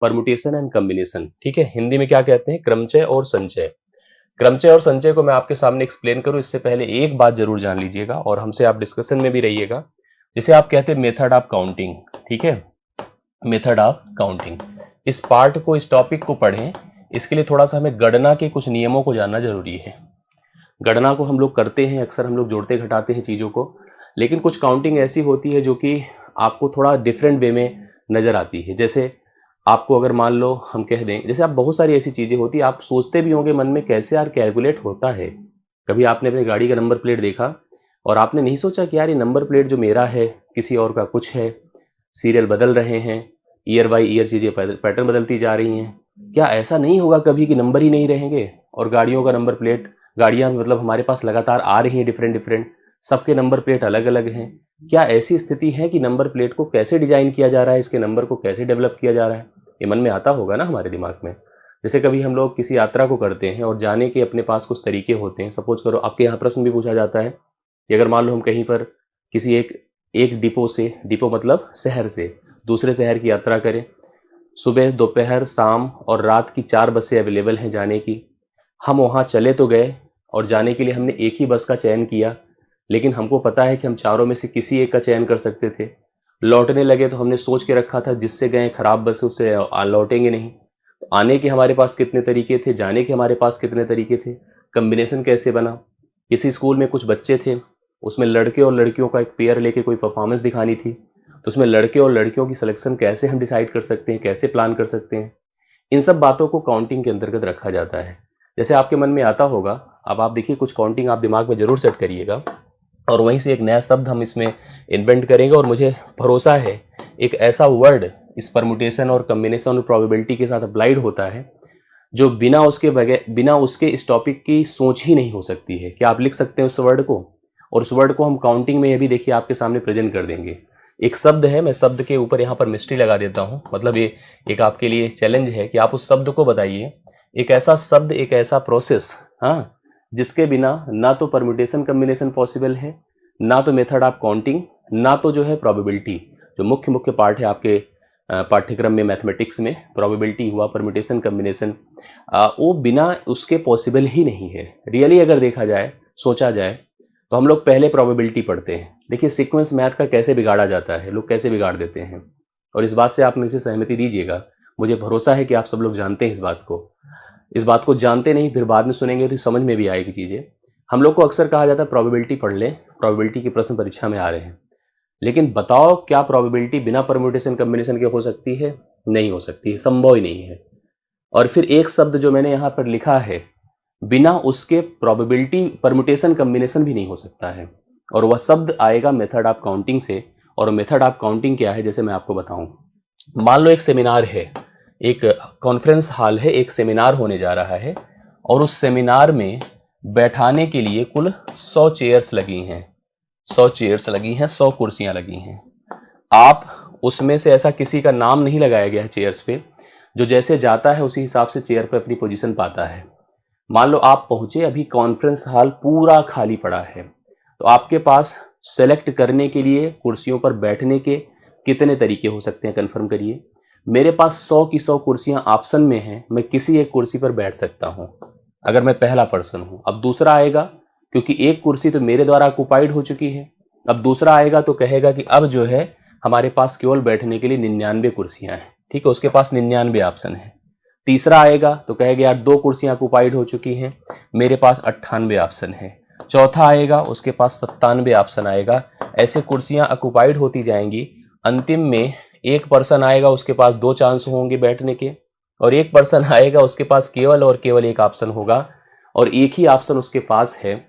Permutation and combination. ठीक है, हिंदी में क्या कहते हैं, क्रमचय और संचय। क्रमचय और संचय को मैं आपके सामने एक्सप्लेन करूं इससे पहले एक बात जरूर जान लीजिएगा और हमसे आप डिस्कशन में भी रहिएगा, जिसे आप कहते हैं मेथड ऑफ काउंटिंग। ठीक है, मेथड ऑफ काउंटिंग, इस पार्ट को, इस टॉपिक को पढ़ें। इसके लिए थोड़ा सा हमें गणना के कुछ नियमों को जानना जरूरी है। गणना को हम लोग करते हैं, अक्सर हम लोग जोड़ते घटाते हैं चीज़ों को, लेकिन कुछ काउंटिंग ऐसी होती है जो कि आपको थोड़ा डिफरेंट वे में नज़र आती है। जैसे आपको अगर मान लो हम कह दें, जैसे आप बहुत सारी ऐसी चीज़ें होती है, आप सोचते भी होंगे मन में कैसे यार कैलकुलेट होता है। कभी आपने अपनी गाड़ी का नंबर प्लेट देखा और आपने नहीं सोचा कि यार ये नंबर प्लेट जो मेरा है किसी और का कुछ है, सीरियल बदल रहे हैं, ईयर बाई ईयर चीज़ें पैटर्न बदलती जा रही हैं। क्या ऐसा नहीं होगा कभी कि नंबर ही नहीं रहेंगे और गाड़ियों का नंबर प्लेट, गाड़ियाँ मतलब हमारे पास लगातार आ रही हैं डिफरेंट डिफरेंट, सबके नंबर प्लेट अलग अलग हैं। क्या ऐसी स्थिति है कि नंबर प्लेट को कैसे डिजाइन किया जा रहा है, इसके नंबर को कैसे डेवलप किया जा रहा है, ये मन में आता होगा ना हमारे दिमाग में। जैसे कभी हम लोग किसी यात्रा को करते हैं और जाने के अपने पास कुछ तरीके होते हैं। सपोज करो आपके यहाँ प्रश्न भी पूछा जाता है कि अगर मान लो हम कहीं पर किसी एक डिपो से, डिपो मतलब शहर से दूसरे शहर की यात्रा करें, सुबह दोपहर शाम और रात की 4 बसें अवेलेबल हैं जाने की। हम वहाँ चले तो गए और जाने के लिए हमने एक ही बस का चयन किया, लेकिन हमको पता है कि हम चारों में से किसी एक का चयन कर सकते थे। लौटने लगे तो हमने सोच के रखा था जिससे गए खराब बस उससे लौटेंगे नहीं। तो आने के हमारे पास कितने तरीके थे, जाने के हमारे पास कितने तरीके थे, कम्बिनेशन कैसे बना। किसी स्कूल में कुछ बच्चे थे, उसमें लड़के और लड़कियों का एक पेयर लेके कोई परफॉर्मेंस दिखानी थी, तो उसमें लड़के और लड़कियों की सिलेक्शन कैसे हम डिसाइड कर सकते हैं, कैसे प्लान कर सकते हैं। इन सब बातों को काउंटिंग के अंतर्गत रखा जाता है। जैसे आपके मन में आता होगा, अब आप देखिए कुछ काउंटिंग आप दिमाग में जरूर सेट करिएगा और वहीं से एक नया शब्द हम इसमें इन्वेंट करेंगे और मुझे भरोसा है एक ऐसा वर्ड इस परमुटेशन और कम्बिनेशन और प्रोबेबिलिटी के साथ अप्लाइड होता है जो बिना उसके इस टॉपिक की सोच ही नहीं हो सकती है। क्या आप लिख सकते हैं उस वर्ड को? और उस वर्ड को हम काउंटिंग में ये भी देखिए आपके सामने प्रेजेंट कर देंगे। एक शब्द है, मैं शब्द के ऊपर यहाँ पर मिस्ट्री लगा देता हूँ, मतलब ये एक आपके लिए चैलेंज है कि आप उस शब्द को बताइए। एक ऐसा शब्द, एक ऐसा प्रोसेस, हाँ, जिसके बिना ना तो परम्यूटेशन कम्बिनेशन पॉसिबल है, ना तो मेथड ऑफ काउंटिंग, ना तो जो है प्रोबेबिलिटी, जो मुख्य पार्ट है आपके पाठ्यक्रम में मैथमेटिक्स में, प्रोबेबिलिटी हुआ, परम्यूटेशन कम्बिनेशन, वो बिना उसके पॉसिबल ही नहीं है। रियली अगर देखा जाए, सोचा जाए, तो हम लोग पहले प्रोबेबिलिटी पढ़ते हैं। देखिए सीक्वेंस मैथ का कैसे बिगाड़ा जाता है, लोग कैसे बिगाड़ देते हैं, और इस बात से आप मुझे सहमति दीजिएगा। मुझे भरोसा है कि आप सब लोग जानते हैं इस बात को जानते नहीं, फिर बाद में सुनेंगे तो समझ में भी आएगी चीज़ें। हम लोग को अक्सर कहा जाता है प्रोबेबिलिटी पढ़ लें, प्रोबेबिलिटी के प्रश्न परीक्षा में आ रहे हैं, लेकिन बताओ क्या प्रोबेबिलिटी बिना परम्यूटेशन कम्बिनेशन के हो सकती है? नहीं हो सकती है, संभव ही नहीं है। और फिर एक शब्द जो मैंने यहाँ पर लिखा है, बिना उसके प्रोबेबिलिटी परम्यूटेशन कम्बिनेशन भी नहीं हो सकता है, और वह शब्द आएगा मेथड ऑफ काउंटिंग से। और मेथड ऑफ काउंटिंग क्या है, जैसे मैं आपको बताऊं, मान लो एक सेमिनार है, एक कॉन्फ्रेंस हॉल है, एक सेमिनार होने जा रहा है और उस सेमिनार में बैठाने के लिए कुल 100 चेयर्स लगी हैं, 100 चेयर्स लगी हैं, 100 कुर्सियां लगी हैं। आप उसमें से ऐसा किसी का नाम नहीं लगाया गया है चेयर्स पे, जो जैसे जाता है उसी हिसाब से चेयर पर अपनी पोजीशन पाता है। मान लो आप पहुंचे, अभी कॉन्फ्रेंस हॉल पूरा खाली पड़ा है, तो आपके पास सेलेक्ट करने के लिए कुर्सियों पर बैठने के कितने तरीके हो सकते हैं, कंफर्म करिए। मेरे पास 100 की 100 कुर्सियां ऑप्शन में हैं, मैं किसी एक कुर्सी पर बैठ सकता हूं अगर मैं पहला पर्सन हूं। अब दूसरा आएगा, क्योंकि एक कुर्सी तो मेरे द्वारा ऑक्युपाइड हो चुकी है, अब दूसरा आएगा तो कहेगा कि अब जो है हमारे पास केवल बैठने के लिए 99 कुर्सियां हैं, ठीक है, उसके पास 99 ऑप्शन है। तीसरा आएगा तो कहेगा यार 2 कुर्सियां ऑक्युपाइड हो चुकी हैं, मेरे पास 98 ऑप्शन है। चौथा आएगा, उसके पास 97 ऑप्शन आएगा। ऐसे कुर्सियां ऑक्युपाइड होती जाएंगी। अंतिम में एक पर्सन आएगा, उसके पास 2 चांस होंगे बैठने के, और एक पर्सन आएगा उसके पास केवल और केवल एक ऑप्शन होगा, और एक ही ऑप्शन उसके पास है,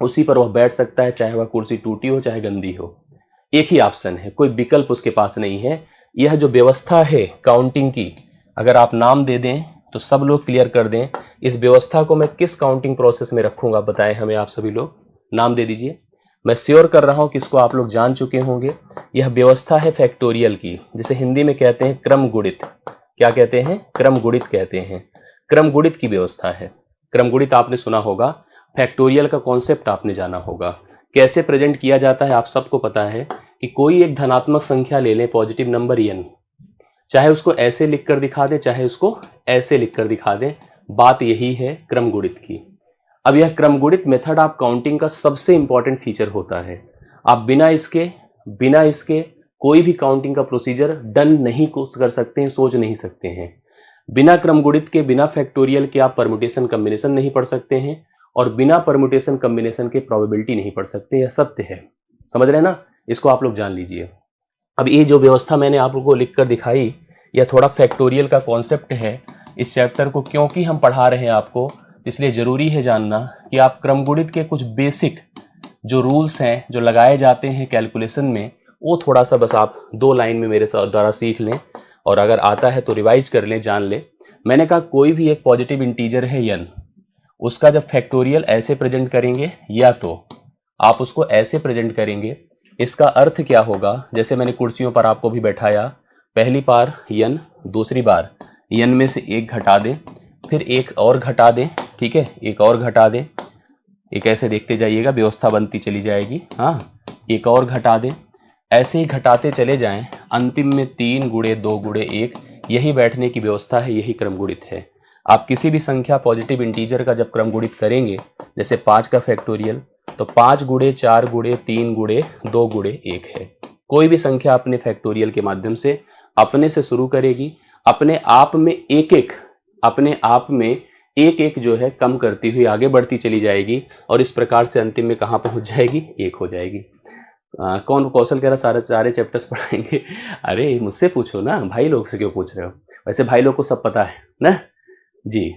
उसी पर वह बैठ सकता है, चाहे वह कुर्सी टूटी हो चाहे गंदी हो। एक ही ऑप्शन है, कोई विकल्प उसके पास नहीं है। यह जो व्यवस्था है काउंटिंग की, अगर आप नाम दे दें तो सब लोग क्लियर कर दें, इस व्यवस्था को मैं किस काउंटिंग प्रोसेस में रखूंगा, बताएं हमें आप सभी लोग, नाम दे दीजिए। मैं श्योर कर रहा हूं कि इसको आप लोग जान चुके होंगे। यह व्यवस्था है फैक्टोरियल की, जिसे हिंदी में कहते हैं क्रम गुणित। क्या कहते हैं? क्रम गुणित कहते हैं। क्रम गुणित की व्यवस्था है। क्रम गुणित आपने सुना होगा, फैक्टोरियल का कॉन्सेप्ट आपने जाना होगा। कैसे प्रेजेंट किया जाता है आप सबको पता है कि कोई एक धनात्मक संख्या ले लें, पॉजिटिव नंबर n, चाहे उसको ऐसे लिख कर दिखा दें, चाहे उसको ऐसे लिख कर दिखा दें, बात यही है क्रमगुणित की। अब यह क्रमगुणित मेथड ऑफ काउंटिंग का सबसे इंपॉर्टेंट फीचर होता है। आप बिना इसके कोई भी काउंटिंग का प्रोसीजर डन नहीं कर सकते हैं, सोच नहीं सकते हैं। बिना क्रमगुणित के, बिना फैक्टोरियल के आप परम्यूटेशन कॉम्बिनेशन नहीं पढ़ सकते हैं, और बिना परम्यूटेशन कॉम्बिनेशन के प्रोबेबिलिटी नहीं पढ़ सकते। यह सत्य है, समझ रहे हैं ना? इसको आप लोग जान लीजिए। अब ये जो व्यवस्था मैंने आप लोगों को लिख कर दिखाई, यह थोड़ा फैक्टोरियल का कॉन्सेप्ट है इस चैप्टर को, क्योंकि हम पढ़ा रहे हैं आपको, इसलिए जरूरी है जानना कि आप क्रमगुणित के कुछ बेसिक जो रूल्स हैं जो लगाए जाते हैं कैलकुलेशन में, वो थोड़ा सा बस आप 2 लाइन में मेरे द्वारा सीख लें, और अगर आता है तो रिवाइज कर लें, जान लें। मैंने कहा कोई भी एक पॉजिटिव इंटीजर है n, उसका जब फैक्टोरियल ऐसे प्रेजेंट करेंगे या तो आप उसको ऐसे प्रेजेंट करेंगे, इसका अर्थ क्या होगा, जैसे मैंने कुर्सियों पर आपको भी बैठाया, पहली बार n, दूसरी बार n में से 1 घटा दें, फिर एक और घटा दें, ठीक है, एक और घटा दें, एक ऐसे देखते जाइएगा, व्यवस्था बनती चली जाएगी। हाँ, एक और घटा दें, ऐसे ही घटाते चले जाएं, अंतिम में 3 गुणे 2 गुणे 1, यही बैठने की व्यवस्था है, यही क्रमगुणित है। आप किसी भी संख्या पॉजिटिव इंटीजर का जब क्रमगुणित करेंगे, जैसे 5 का फैक्टोरियल, तो 5 गुणे 4 गुणे 3 गुणे 2 गुणे 1 है। कोई भी संख्या अपने फैक्टोरियल के माध्यम से अपने से शुरू करेगी, अपने आप में एक एक जो है कम करती हुई आगे बढ़ती चली जाएगी, और इस प्रकार से अंतिम में कहाँ पहुंच जाएगी, 1 हो जाएगी। कौन कौशल कह रहा सारे चैप्टर्स पढ़ाएंगे? अरे मुझसे पूछो ना, भाई लोग से क्यों पूछ रहे हो? वैसे भाई लोग को सब पता है ना जी,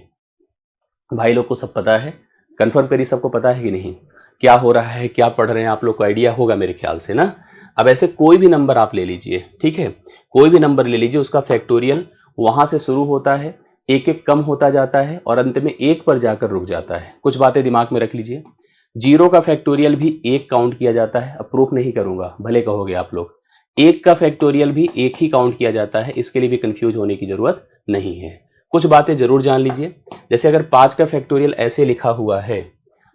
भाई लोग को सब पता है। कंफर्म करिए, सबको पता है कि नहीं क्या हो रहा है, क्या पढ़ रहे हैं आप लोग को आइडिया होगा मेरे ख्याल से ना। अब ऐसे कोई भी नंबर आप ले लीजिए, ठीक है, कोई भी नंबर ले लीजिए, उसका फैक्टोरियल वहां से शुरू होता है, एक एक कम होता जाता है, और अंत में 1 पर जाकर रुक जाता है। कुछ बातें दिमाग में रख लीजिए। 0 का फैक्टोरियल भी 1 काउंट किया जाता है। अब प्रूफ नहीं करूंगा, भले कहोगे आप लोग। 1 का फैक्टोरियल भी 1 ही काउंट किया जाता है, इसके लिए भी कंफ्यूज होने की जरूरत नहीं है। कुछ बातें जरूर जान लीजिए, जैसे अगर 5 का फैक्टोरियल ऐसे लिखा हुआ है,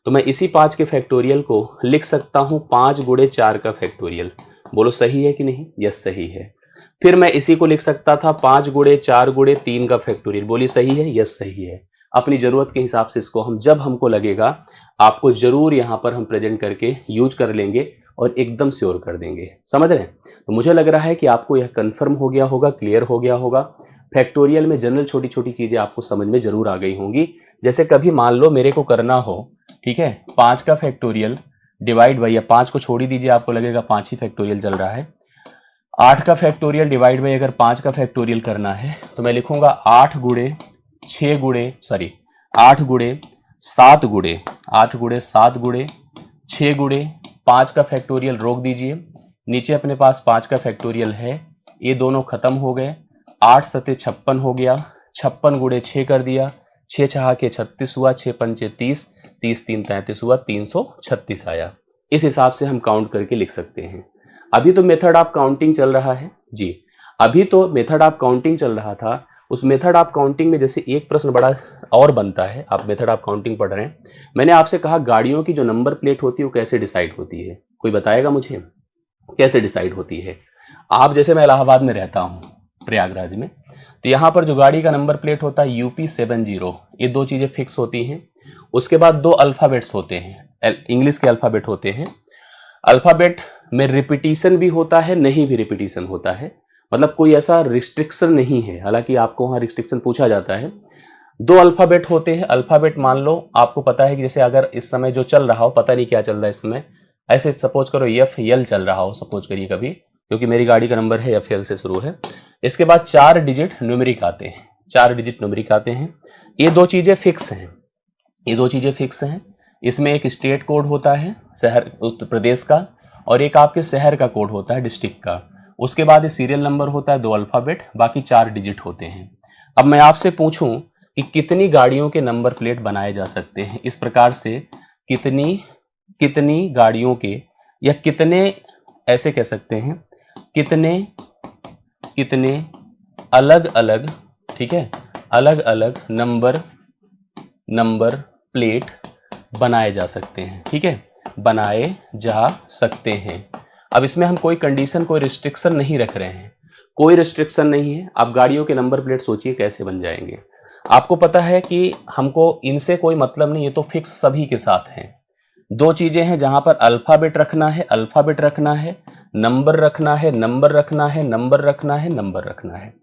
तो मैं इसी 5 के फैक्टोरियल को लिख सकता हूं 5 गुणे 4 का फैक्टोरियल। बोलो सही है कि नहीं? यस सही है। फिर मैं इसी को लिख सकता था 5 गुणे 4 गुणे 3 का फैक्टोरियल। बोली सही है? यस सही है। अपनी जरूरत के हिसाब से इसको हम जब हमको लगेगा आपको जरूर यहाँ पर हम प्रेजेंट करके यूज कर लेंगे और एकदम श्योर कर देंगे। समझ रहे हैं? तो मुझे लग रहा है कि आपको यह कंफर्म हो गया होगा, क्लियर हो गया होगा। फैक्टोरियल में जनरल छोटी छोटी चीजें आपको समझ में जरूर आ गई होंगी। जैसे कभी मान लो मेरे को करना हो, ठीक है, 5 का फैक्टोरियल डिवाइड बाई, 5 को छोड़ ही दीजिए, आपको लगेगा 5 ही फैक्टोरियल चल रहा है। 8 का फैक्टोरियल डिवाइड बाई अगर 5 का फैक्टोरियल करना है तो मैं लिखूंगा 8 गुणे 7 गुणे 6 गुणे 5 का फैक्टोरियल रोक दीजिए, नीचे अपने पास 5 का फैक्टोरियल है, ये दोनों खत्म हो गए। 8 सते 56 हो गया, 56 गुणे 6 कर दिया, 6 छहा के 36 हुआ, 6 पंचे 30, 30 3 33 हुआ, 336 आया। इस हिसाब से हम काउंट करके लिख सकते हैं। अभी तो मेथड ऑफ काउंटिंग चल रहा है जी, अभी तो मेथड ऑफ काउंटिंग चल रहा था। उस मेथड ऑफ काउंटिंग में जैसे एक प्रश्न बड़ा और बनता है, आप मेथड ऑफ काउंटिंग पढ़ रहे हैं, मैंने आपसे कहा गाड़ियों की जो नंबर प्लेट होती है वो कैसे डिसाइड होती है? कोई बताएगा मुझे कैसे डिसाइड होती है? आप जैसे मैं इलाहाबाद में रहता हूँ, प्रयागराज में, तो यहाँ पर जो गाड़ी का नंबर प्लेट होता है UP70, ये 2 चीजें फिक्स होती हैं। उसके बाद 2 अल्फाबेट्स होते हैं, इंग्लिश के अल्फाबेट होते हैं। अल्फाबेट में रिपीटिशन भी होता है, नहीं भी रिपीटिशन होता है, मतलब कोई ऐसा रिस्ट्रिक्शन नहीं है, हालांकि आपको वहां रिस्ट्रिक्शन पूछा जाता है। 2 अल्फाबेट होते हैं। अल्फाबेट मान लो आपको पता है कि जैसे अगर इस समय जो चल रहा हो, पता नहीं क्या चल रहा है इस समय, ऐसे सपोज करो FL चल रहा हो, सपोज करिए कभी, क्योंकि मेरी गाड़ी का नंबर है FL से शुरू है। इसके बाद 4 डिजिट न्यूमेरिक आते हैं, 4 डिजिट न्यूमेरिक आते हैं। ये 2 चीजें फिक्स हैं, ये 2 चीजें फिक्स हैं। इसमें एक स्टेट कोड होता है शहर उत्तर प्रदेश का, और एक आपके शहर का कोड होता है डिस्ट्रिक्ट का। उसके बाद ये सीरियल नंबर होता है 2 अल्फाबेट, बाकी 4 डिजिट होते हैं। अब मैं आपसे पूछूं कि कितनी गाड़ियों के नंबर प्लेट बनाए जा सकते हैं इस प्रकार से, कितनी गाड़ियों के, या कितने, ऐसे कह सकते हैं, कितने अलग अलग, ठीक है, अलग अलग नंबर प्लेट बनाए जा सकते हैं, ठीक है, बनाए जा सकते हैं। अब इसमें हम कोई कंडीशन, कोई रिस्ट्रिक्शन नहीं रख रहे हैं, कोई रिस्ट्रिक्शन नहीं है। आप गाड़ियों के नंबर प्लेट सोचिए कैसे बन जाएंगे। आपको पता है कि हमको इनसे कोई मतलब नहीं, ये तो फिक्स सभी के साथ हैं। दो चीजें हैं जहां पर अल्फाबेट रखना है, अल्फाबेट रखना है, नंबर रखना है, नंबर रखना है, नंबर रखना है, नंबर रखना है।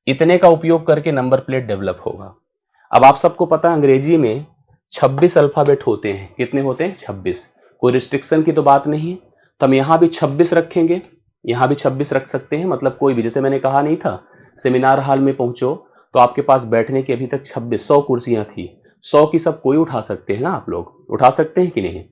इतने का उपयोग करके नंबर प्लेट डेवलप होगा। अब आप सबको पता है अंग्रेजी में 26 अल्फाबेट होते हैं। कितने होते हैं? 26। कोई रिस्ट्रिक्शन की तो बात नहीं है, तो हम यहां भी 26 रखेंगे, यहां भी 26 रख सकते हैं। मतलब कोई भी, जैसे मैंने कहा नहीं था, सेमिनार हॉल में पहुंचो तो आपके पास बैठने की अभी तक 100 कुर्सियां थी, 100 की सब कोई उठा सकते हैं ना, आप लोग उठा सकते हैं कि नहीं?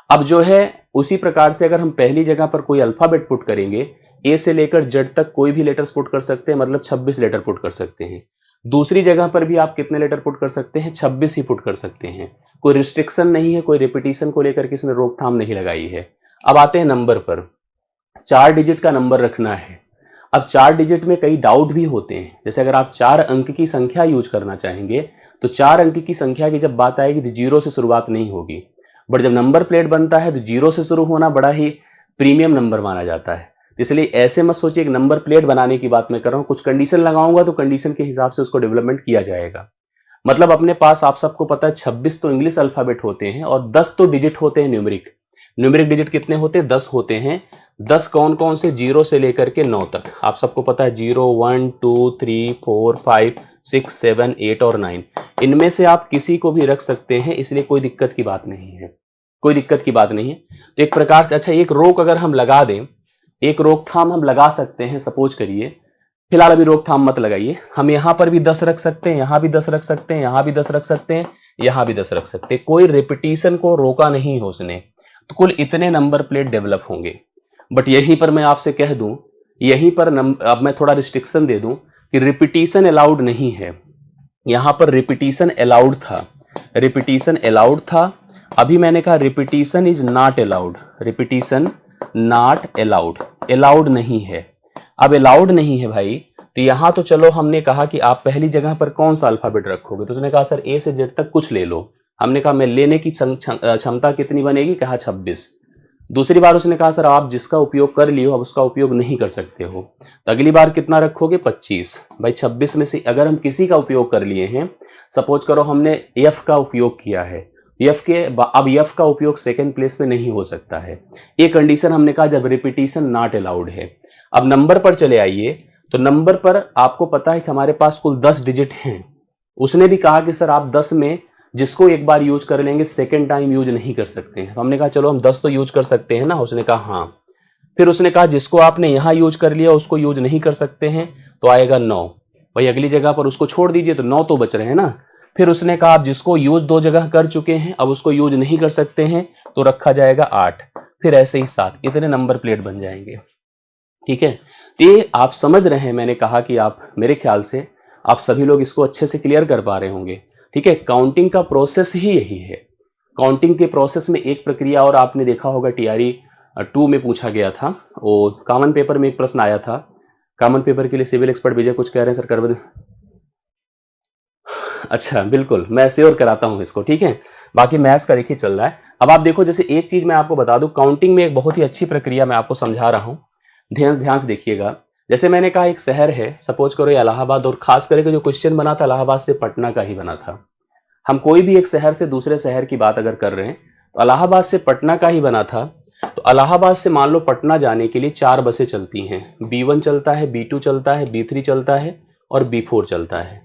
अब जो है उसी प्रकार से अगर हम पहली जगह पर कोई अल्फाबेट पुट करेंगे, ए से लेकर जेड तक कोई भी लेटर्स पुट कर सकते हैं, मतलब 26 लेटर पुट कर सकते हैं। दूसरी जगह पर भी आप कितने लेटर पुट कर सकते हैं? 26 ही पुट कर सकते हैं। कोई रिस्ट्रिक्शन नहीं है, कोई रिपीटिशन को लेकर किसी ने रोकथाम नहीं लगाई है। अब आते हैं नंबर पर। 4 डिजिट का नंबर रखना है। अब 4 डिजिट में कई डाउट भी होते हैं, जैसे अगर आप 4 अंक की संख्या यूज करना चाहेंगे तो 4 अंक की संख्या की जब बात आएगी तो 0 से शुरुआत नहीं होगी, बट जब नंबर प्लेट बनता है तो 0 से शुरू होना बड़ा ही प्रीमियम नंबर माना जाता है। इसलिए ऐसे मत सोचिए कि नंबर प्लेट बनाने की बात मैं कर रहा हूं, कुछ कंडीशन लगाऊंगा तो कंडीशन के हिसाब से उसको डेवलपमेंट किया जाएगा। मतलब अपने पास आप सबको पता है 26 तो इंग्लिश अल्फाबेट होते हैं और 10 तो डिजिट होते हैं न्यूमेरिक। न्यूमेरिक डिजिट कितने होते हैं? 10 होते हैं। 10 कौन कौन से? 0 से लेकर के 9 तक। आप सबको पता है 0, 1, 2, 3, 4, 5, 6, 7, 8 और 9। इनमें से आप किसी को भी रख सकते हैं, इसलिए कोई दिक्कत की बात नहीं है, कोई दिक्कत की बात नहीं है। तो एक प्रकार से अच्छा एक रोक अगर हम लगा दें, एक रोकथाम हम लगा सकते हैं। सपोज करिए, फिलहाल अभी रोकथाम मत लगाइए, हम यहां पर भी 10 रख सकते हैं, यहां भी 10 रख सकते हैं, यहां भी 10 रख सकते हैं, यहां भी 10 रख सकते हैं। कोई रिपीटिशन को रोका नहीं हो उसने, तो कुल इतने नंबर प्लेट डेवलप होंगे। बट यहीं पर मैं आपसे कह दूं, यहीं पर अब मैं थोड़ा रिस्ट्रिक्शन दे दूं कि रिपीटिशन अलाउड नहीं है। यहां पर रिपीटिशन अलाउड था, रिपीटिशन अलाउड था। अभी मैंने कहा repetition is not allowed, repetition not allowed, allowed नहीं है। अब अलाउड नहीं है भाई, तो यहां तो चलो हमने कहा कि आप पहली जगह पर कौन सा अल्फाबेट रखोगे, तो उसने कहा सर ए से जेड तक कुछ ले लो। हमने कहा मैं लेने की क्षमता कितनी बनेगी? कहा 26। दूसरी बार उसने कहा सर आप जिसका उपयोग कर लियो अब उसका उपयोग नहीं कर सकते हो, तो अगली बार कितना रखोगे? 25। भाई 26 में से अगर हम किसी का उपयोग कर लिए हैं, सपोज करो हमने एफ का उपयोग किया है, अब एफ का उपयोग सेकंड प्लेस पे नहीं हो सकता है। ये कंडीशन हमने कहा जब रिपीटिशन नॉट अलाउड है। अब नंबर पर चले आइए, तो नंबर पर आपको पता है कि हमारे पास कुल 10 डिजिट हैं। उसने भी कहा कि सर आप 10 में जिसको एक बार यूज कर लेंगे सेकेंड टाइम यूज नहीं कर सकते हैं। तो हमने कहा चलो हम 10 तो यूज कर सकते हैं ना, उसने कहा हाँ। फिर उसने कहा जिसको आपने यहां यूज कर लिया उसको यूज नहीं कर सकते हैं, तो आएगा 9। भाई अगली जगह पर उसको छोड़ दीजिए तो 9 तो बच रहे हैं ना। फिर उसने कहा आप जिसको यूज 2 जगह कर चुके हैं अब उसको यूज नहीं कर सकते हैं, तो रखा जाएगा 8। फिर ऐसे ही 7, इतने नंबर प्लेट बन जाएंगे। ठीक है, तो ये आप समझ रहे हैं। मैंने कहा कि आप, मेरे ख्याल से आप सभी लोग इसको अच्छे से क्लियर कर पा रहे होंगे। ठीक है, काउंटिंग का प्रोसेस ही यही है। काउंटिंग के प्रोसेस में एक प्रक्रिया और आपने देखा होगा टीआरई 2 में पूछा गया था, वो कॉमन पेपर में एक प्रश्न आया था। कॉमन पेपर के लिए सिविल एक्सपर्ट विजय कुछ कह रहे हैं सर, कर अच्छा बिल्कुल, मैं श्योर कराता हूं इसको। ठीक है, बाकी मैथ्स का देखिए चल रहा है। अब आप देखो, जैसे एक चीज मैं आपको बता दूं, काउंटिंग में एक बहुत ही अच्छी प्रक्रिया मैं आपको समझा रहा हूं, ध्यान से देखिएगा। जैसे मैंने कहा एक शहर है, सपोज करो ये इलाहाबाद, और खास करके जो क्वेश्चन बना था इलाहाबाद से पटना का ही बना था। हम कोई भी एक शहर से दूसरे शहर की बात अगर कर रहे हैं तो इलाहाबाद से पटना का ही बना था। तो इलाहाबाद से मान लो पटना जाने के लिए 4 बसें चलती हैं, B1 चलता है, B2 चलता है, B3 चलता है और B4 चलता है।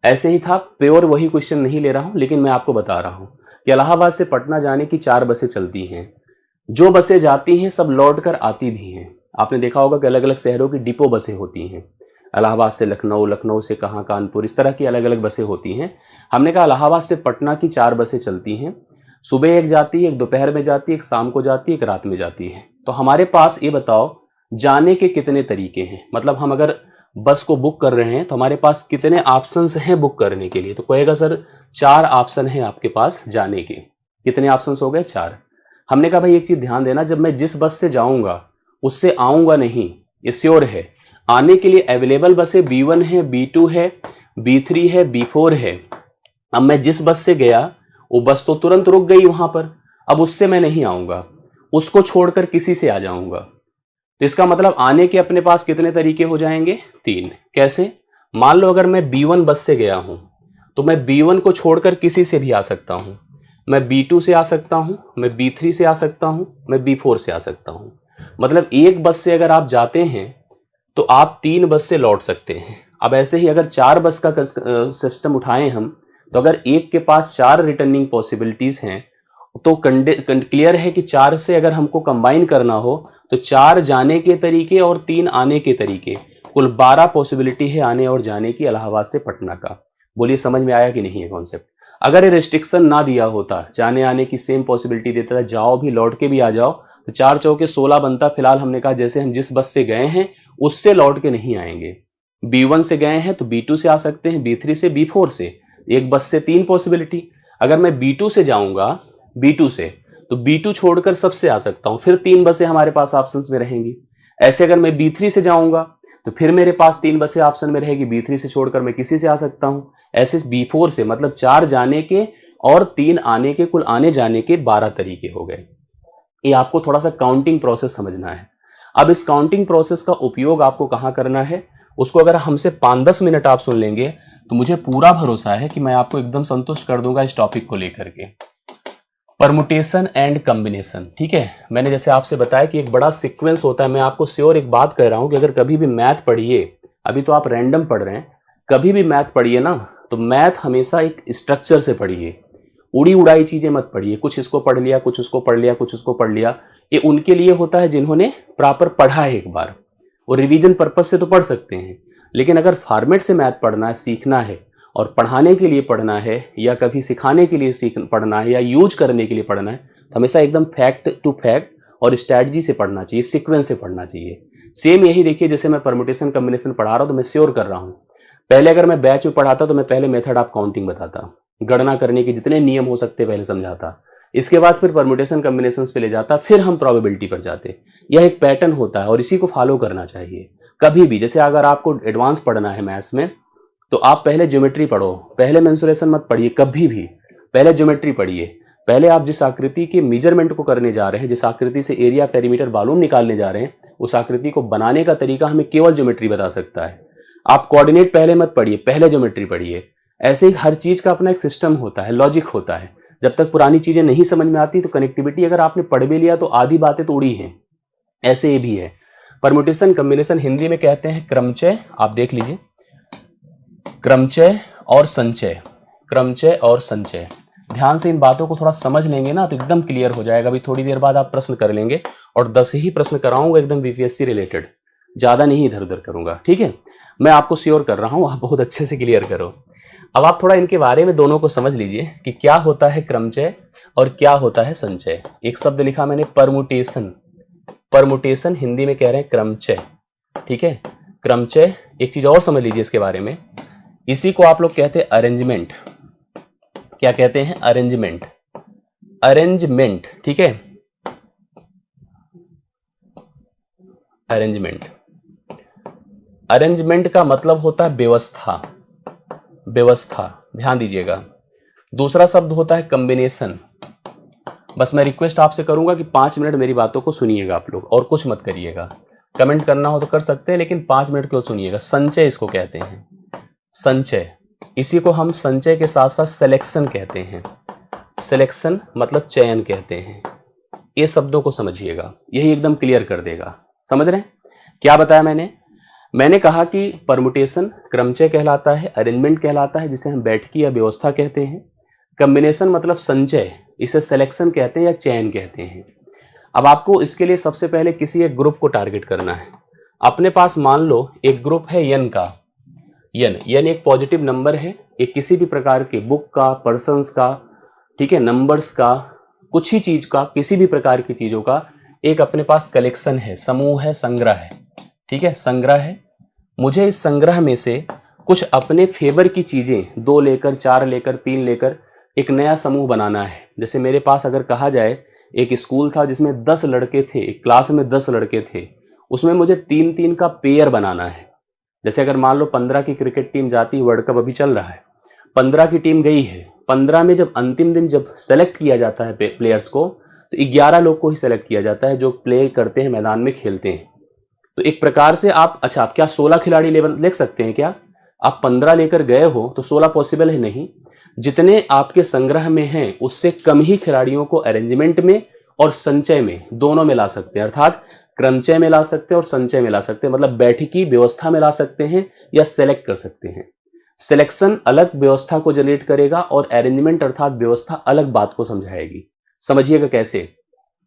ऐसे ही था, प्योर वही क्वेश्चन नहीं ले रहा हूं, लेकिन मैं आपको बता रहा हूं कि इलाहाबाद से पटना जाने की 4 बसें चलती हैं। जो बसें जाती हैं सब लौट कर आती भी हैं। आपने देखा होगा कि अलग अलग शहरों की डिपो बसें होती हैं, इलाहाबाद से लखनऊ, लखनऊ से कहाँ कानपुर, इस तरह की अलग अलग बसें होती हैं। हमने कहा इलाहाबाद से पटना की 4 बसें चलती हैं। सुबह एक जाती है, एक दोपहर में जाती है, एक शाम को जाती है, एक रात में जाती है। तो हमारे पास ये बताओ जाने के कितने तरीके हैं, मतलब हम अगर बस को बुक कर रहे हैं तो हमारे पास कितने ऑप्शंस हैं बुक करने के लिए। तो कहेगा सर 4 ऑप्शन है आपके पास जाने के। कितने ऑप्शंस हो गए? 4। हमने कहा भाई एक चीज ध्यान देना, जब मैं जिस बस से जाऊंगा उससे आऊंगा नहीं, ये श्योर है। आने के लिए अवेलेबल बसें B1 है, B2 है, B3 है, B4 है। अब मैं जिस बस से गया वो बस तो तुरंत रुक गई वहां पर, अब उससे मैं नहीं आऊंगा, उसको छोड़कर किसी से आ जाऊंगा। तो इसका मतलब आने के अपने पास कितने तरीके हो जाएंगे? 3। कैसे? मान लो अगर मैं B1 बस से गया हूं तो मैं B1 को छोड़कर किसी से भी आ सकता हूं, मैं B2 से आ सकता हूं, मैं B3 से आ सकता हूं, मैं B4 से आ सकता हूं। मतलब एक बस से अगर आप जाते हैं तो आप 3 बस से लौट सकते हैं। अब ऐसे ही अगर 4 बस का सिस्टम उठाएं हम, तो अगर एक के पास 4 रिटर्निंग पॉसिबिलिटीज हैं तो क्लियर है कि 4 से अगर हमको कंबाइन करना हो तो 4 जाने के तरीके और 3 आने के तरीके, कुल 12 पॉसिबिलिटी है आने और जाने की इलाहाबाद से पटना का। बोलिए समझ में आया कि नहीं है कॉन्सेप्ट? अगर ये रिस्ट्रिक्शन ना दिया होता, जाने आने की सेम पॉसिबिलिटी देता था, जाओ भी लौट के भी आ जाओ, तो 4 चौके 16 बनता। फिलहाल हमने कहा जैसे हम जिस बस से गए हैं उससे लौट के नहीं आएंगे। B1 से गए हैं तो B2 से आ सकते हैं, B3 से, B4 से, एक बस से 3 पॉसिबिलिटी। अगर मैं B2 से जाऊंगा, B2 से, तो B2 छोड़कर सबसे आ सकता हूं, फिर 3 बसें हमारे पास ऑप्शंस में रहेंगी। ऐसे अगर मैं B3 से जाऊंगा तो फिर मेरे पास 3 बसें ऑप्शन में रहेगी, B3 से छोड़कर मैं किसी से आ सकता हूं। ऐसे B4 से, मतलब 4 जाने के और 3 आने के, कुल आने जाने के 12 तरीके हो गए। ये आपको थोड़ा सा काउंटिंग प्रोसेस समझना है। अब इस काउंटिंग प्रोसेस का उपयोग आपको कहां करना है, उसको अगर हमसे 5-10 मिनट आप सुन लेंगे तो मुझे पूरा भरोसा है कि मैं आपको एकदम संतुष्ट कर दूंगा इस टॉपिक को लेकर के। परमुटेशन एंड कॉम्बिनेशन, ठीक है। मैंने जैसे आपसे बताया कि एक बड़ा सीक्वेंस होता है। मैं आपको श्योर एक बात कह रहा हूं कि अगर कभी भी मैथ पढ़िए, अभी तो आप रैंडम पढ़ रहे हैं, कभी भी मैथ पढ़िए ना, तो मैथ हमेशा एक स्ट्रक्चर से पढ़िए, उड़ी उड़ाई चीजें मत पढ़िए। कुछ इसको पढ़ लिया, कुछ उसको पढ़ लिया, कुछ उसको पढ़ लिया। ये उनके लिए होता है जिन्होंने प्रॉपर पढ़ा है एक बार, वो रिवीजन पर्पज से तो पढ़ सकते हैं, लेकिन अगर फॉर्मेट से मैथ पढ़ना है, सीखना है, और पढ़ाने के लिए पढ़ना है या कभी सिखाने के लिए पढ़ना है या यूज करने के लिए पढ़ना है, तो हमेशा एकदम फैक्ट टू फैक्ट और स्ट्रैटेजी से पढ़ना चाहिए, सीक्वेंस से पढ़ना चाहिए। सेम यही देखिए, जैसे मैं परमुटेशन कॉम्बिनेशन पढ़ा रहा हूं तो मैं श्योर कर रहा हूं, पहले अगर मैं बैच में पढ़ाता तो मैं पहले मेथड ऑफ काउंटिंग बताता, गणना करने के जितने नियम हो सकते पहले समझाता, इसके बाद फिर परमुटेशन कॉम्बिनेशन पे ले जाता, फिर हम प्रोबेबिलिटी पर जाते। यह एक पैटर्न होता है और इसी को फॉलो करना चाहिए कभी भी। जैसे अगर आपको एडवांस पढ़ना है मैथ्स में तो आप पहले ज्योमेट्री पढ़ो, पहले मेंसुरेशन मत पढ़िए कभी भी, पहले ज्योमेट्री पढ़िए। पहले आप जिस आकृति के मेजरमेंट को करने जा रहे हैं, जिस आकृति से एरिया, पेरीमीटर, वॉल्यूम निकालने जा रहे हैं, उस आकृति को बनाने का तरीका हमें केवल ज्योमेट्री बता सकता है। आप कोऑर्डिनेट पहले मत पढ़िए, पहले ज्योमेट्री पढ़िए। ऐसे ही हर चीज का अपना एक सिस्टम होता है, लॉजिक होता है। जब तक पुरानी चीजें नहीं समझ में आती तो कनेक्टिविटी अगर आपने पढ़ भी लिया तो आधी बातें तो उड़ी हैं। ऐसे ये भी है। परमुटेशन कॉम्बिनेशन हिंदी में कहते हैं क्रमचय। आप देख लीजिए, क्रमचय और संचय, क्रमचय और संचय। ध्यान से इन बातों को थोड़ा समझ लेंगे ना तो एकदम क्लियर हो जाएगा। अभी थोड़ी देर बाद आप प्रश्न कर लेंगे और 10 ही प्रश्न कराऊंगा एकदम बीपीएससी रिलेटेड, ज्यादा नहीं इधर उधर करूंगा, ठीक है। मैं आपको श्योर कर रहा हूं, आप बहुत अच्छे से क्लियर करो। अब आप थोड़ा इनके बारे में दोनों को समझ लीजिए कि क्या होता है क्रमचय और क्या होता है संचय। एक शब्द लिखा मैंने परमुटेशन, परमुटेशन हिंदी में कह रहे हैं क्रमचय, ठीक है। क्रमचय, एक चीज और समझ लीजिए इसके बारे में, इसी को आप लोग कहते हैं अरेंजमेंट। क्या कहते हैं? अरेंजमेंट, अरेंजमेंट, ठीक है, अरेंजमेंट। अरेंजमेंट का मतलब होता है व्यवस्था, व्यवस्था, ध्यान दीजिएगा। दूसरा शब्द होता है कॉम्बिनेशन। बस मैं रिक्वेस्ट आपसे करूंगा कि 5 मिनट मेरी बातों को सुनिएगा आप लोग, और कुछ मत करिएगा। कमेंट करना हो तो कर सकते हैं, लेकिन 5 मिनट क्यों सुनिएगा। संचय इसको कहते हैं, संचय। इसी को हम संचय के साथ साथ सिलेक्शन कहते हैं। सिलेक्शन मतलब चयन कहते हैं। ये शब्दों को समझिएगा, यही एकदम क्लियर कर देगा। समझ रहे हैं क्या बताया मैंने कहा कि परमुटेशन क्रमचय कहलाता है, अरेंजमेंट कहलाता है जिसे हम बैठकी या व्यवस्था कहते हैं, कॉम्बिनेशन मतलब संचय, इसे सिलेक्शन कहते हैं या चयन कहते हैं। अब आपको इसके लिए सबसे पहले किसी एक ग्रुप को टारगेट करना है। अपने पास मान लो एक ग्रुप है यन का, यन एक पॉजिटिव नंबर है, एक किसी भी प्रकार के बुक का, पर्सन्स का, ठीक है, नंबर्स का, कुछ ही चीज का, किसी भी प्रकार की चीजों का एक अपने पास कलेक्शन है, समूह है, संग्रह है, ठीक है, संग्रह है। मुझे इस संग्रह में से कुछ अपने फेवर की चीजें 2 लेकर, 4 लेकर, 3 लेकर एक नया समूह बनाना है। जैसे मेरे पास अगर कहा जाए एक स्कूल था जिसमें 10 लड़के थे, एक क्लास में 10 लड़के थे, उसमें मुझे 3-3 का पेयर बनाना है। जैसे अगर मान लो 15 की क्रिकेट टीम जाती, वर्ल्ड कप अभी चल रहा है, 15 की टीम गई है, 15 में जब अंतिम दिन जब सेलेक्ट किया जाता है प्लेयर्स को, तो 11 लोग को ही सेलेक्ट किया जाता है जो प्ले करते हैं, मैदान में खेलते हैं। तो एक प्रकार से आप, अच्छा आप क्या 16 खिलाड़ी ले सकते हैं क्या? आप 15 लेकर गए हो तो 16 पॉसिबल है नहीं। जितने आपके संग्रह में हैं उससे कम ही खिलाड़ियों को अरेंजमेंट में और संचय में, दोनों में ला सकते हैं। अर्थात क्रमचय में ला सकते हैं और संचय में ला सकते हैं, मतलब बैठकी व्यवस्था में ला सकते हैं या सेलेक्ट कर सकते हैं। सिलेक्शन अलग व्यवस्था को जनरेट करेगा और अरेंजमेंट अर्थात व्यवस्था अलग बात को समझाएगी। समझिएगा कैसे?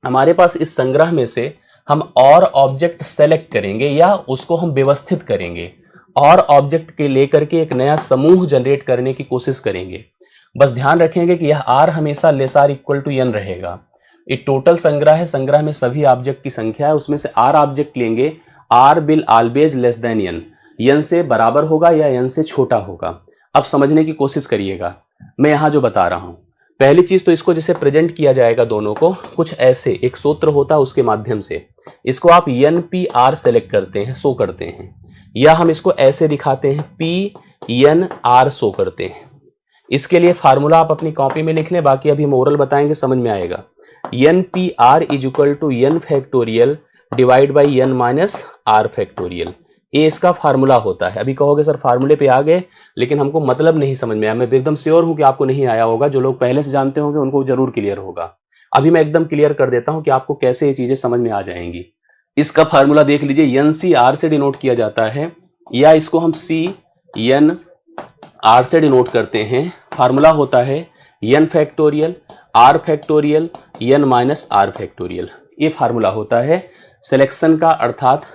हमारे पास इस संग्रह में से हम और ऑब्जेक्ट सेलेक्ट करेंगे या उसको हम व्यवस्थित करेंगे, और ऑब्जेक्ट के लेकर के एक नया समूह जनरेट करने की कोशिश करेंगे। बस ध्यान रखेंगे कि यह आर हमेशा less or equal to n रहेगा। ये टोटल संग्रह है, संग्रह में सभी ऑब्जेक्ट की संख्या है, उसमें से आर ऑब्जेक्ट लेंगे, r will always less than n, n से बराबर होगा या एन से छोटा होगा। अब समझने की कोशिश करिएगा मैं यहां जो बता रहा हूं। पहली चीज तो इसको जैसे प्रेजेंट किया जाएगा दोनों को कुछ ऐसे, एक सूत्र होता है उसके माध्यम से इसको आप एन पी आर सेलेक्ट करते हैं, शो करते हैं, या हम इसको ऐसे दिखाते हैं पी एन आर शो करते हैं। इसके लिए फार्मूला आप अपनी कॉपी में लिख लें, बाकी अभी हम ओरल बताएंगे, समझ में आएगा। N p r is equal to n factorial divide by n minus r factorial, ये इसका फार्मूला होता है। अभी कहोगे सर फार्मूले पे आ गए लेकिन हमको मतलब नहीं समझ में आया। मैं एकदम श्योर हूं कि आपको नहीं आया होगा, जो लोग पहले से जानते होंगे उनको जरूर क्लियर होगा। अभी मैं एकदम क्लियर कर देता हूं कि आपको कैसे ये चीजें समझ में आ जाएंगी। इसका फार्मूला देख लीजिए, एन सी आर से डिनोट किया जाता है, या इसको हम सी एन आर से डिनोट करते हैं। फार्मूला होता है n factorial r factorial n minus r factorial. ये फार्मूला होता है सिलेक्शन का अर्थात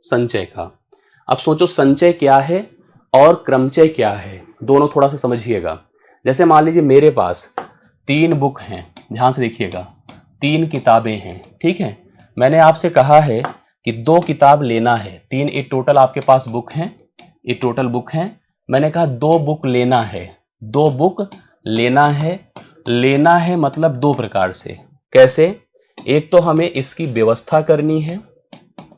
संचय का। अब सोचो संचय क्या है और क्रमचय क्या है, दोनों थोड़ा सा समझिएगा। जैसे मान लीजिए मेरे पास 3 बुक हैं, ध्यान से देखिएगा, 3 किताबें हैं, ठीक है। मैंने आपसे कहा है कि 2 किताब लेना है, 3 ये टोटल आपके पास बुक हैं, ये टोटल बुक हैं। मैंने कहा 2 बुक लेना है, 2 बुक लेना है। लेना है मतलब 2 प्रकार से, कैसे? एक तो हमें इसकी व्यवस्था करनी है,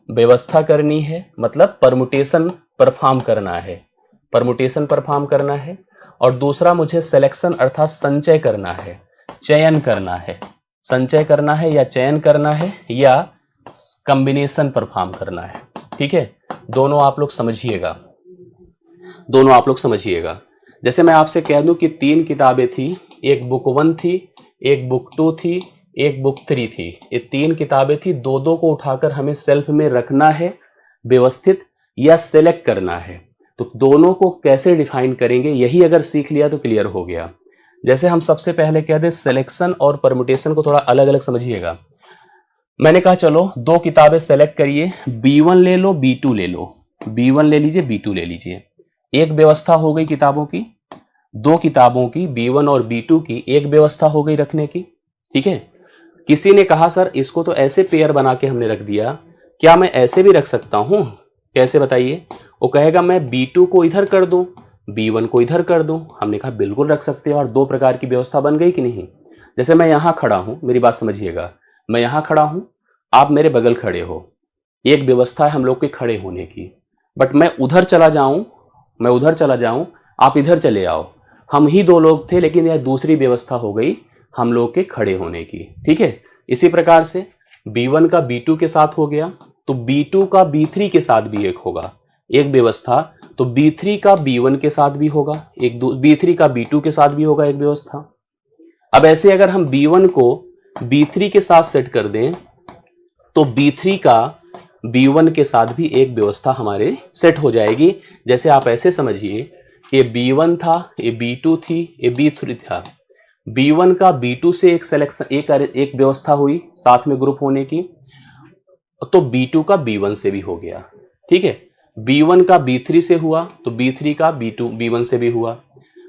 व्यवस्था करनी है मतलब परमुटेशन परफॉर्म करना है, परमुटेशन परफॉर्म करना है। और दूसरा मुझे सिलेक्शन अर्थात संचय करना है, चयन करना है, संचय करना है या चयन करना है या कॉम्बिनेशन परफॉर्म करना है, ठीक है। दोनों आप लोग समझिएगा, दोनों आप लोग समझिएगा। जैसे मैं आपसे कह दूं कि 3 किताबें थी, एक बुक 1 थी, एक बुक 2 थी, एक बुक 3 थी। ये 3 किताबें थी, 2-2 को उठाकर हमें सेल्फ में रखना है, व्यवस्थित या सेलेक्ट करना है। तो दोनों को कैसे डिफाइन करेंगे, यही अगर सीख लिया तो क्लियर हो गया। जैसे हम सबसे पहले कह दें सिलेक्शन और परमुटेशन को थोड़ा अलग अलग समझिएगा। मैंने कहा चलो 2 किताबें सेलेक्ट करिए, B1 ले लो, B2 ले लो, B1 ले लीजिए, B2 ले लीजिए। एक व्यवस्था हो गई किताबों की, 2 किताबों की B1 और B2 की एक व्यवस्था हो गई रखने की, ठीक है। किसी ने कहा सर इसको तो ऐसे पेयर बना के हमने रख दिया, क्या मैं ऐसे भी रख सकता हूं? कैसे बताइए? वो कहेगा मैं B2 को इधर कर दूं, B1 को इधर कर दूं। हमने कहा बिल्कुल रख सकते हैं, और 2 प्रकार की व्यवस्था बन गई कि नहीं। जैसे मैं यहां खड़ा हूं, मेरी बात समझिएगा, मैं यहां खड़ा हूं, आप मेरे बगल खड़े हो, एक व्यवस्था है हम लोग के खड़े होने की। बट मैं उधर चला जाऊं, मैं उधर चला जाऊं, आप इधर चले आओ, हम ही 2 लोग थे लेकिन यह दूसरी व्यवस्था हो गई हम लोग के खड़े होने की, ठीक है। इसी प्रकार से B1 का B2 के साथ हो गया, तो B2 का B3 के साथ भी एक होगा, एक व्यवस्था। तो B3 का B1 के साथ भी होगा, एक B3 का B2 के साथ भी होगा एक व्यवस्था। अब ऐसे अगर हम B1 को B3 के साथ सेट कर दें तो B3 का B1 के साथ भी एक व्यवस्था हमारे सेट हो जाएगी। जैसे आप ऐसे समझिए, ये B1 था, ये B2 थी, ये B3 था। B1 का B2 से एक सिलेक्शन, एक व्यवस्था हुई साथ में ग्रुप होने की, तो B2 का B1 से भी हो गया, ठीक है। B1 का B3 से हुआ तो B3 का B1 से भी हुआ,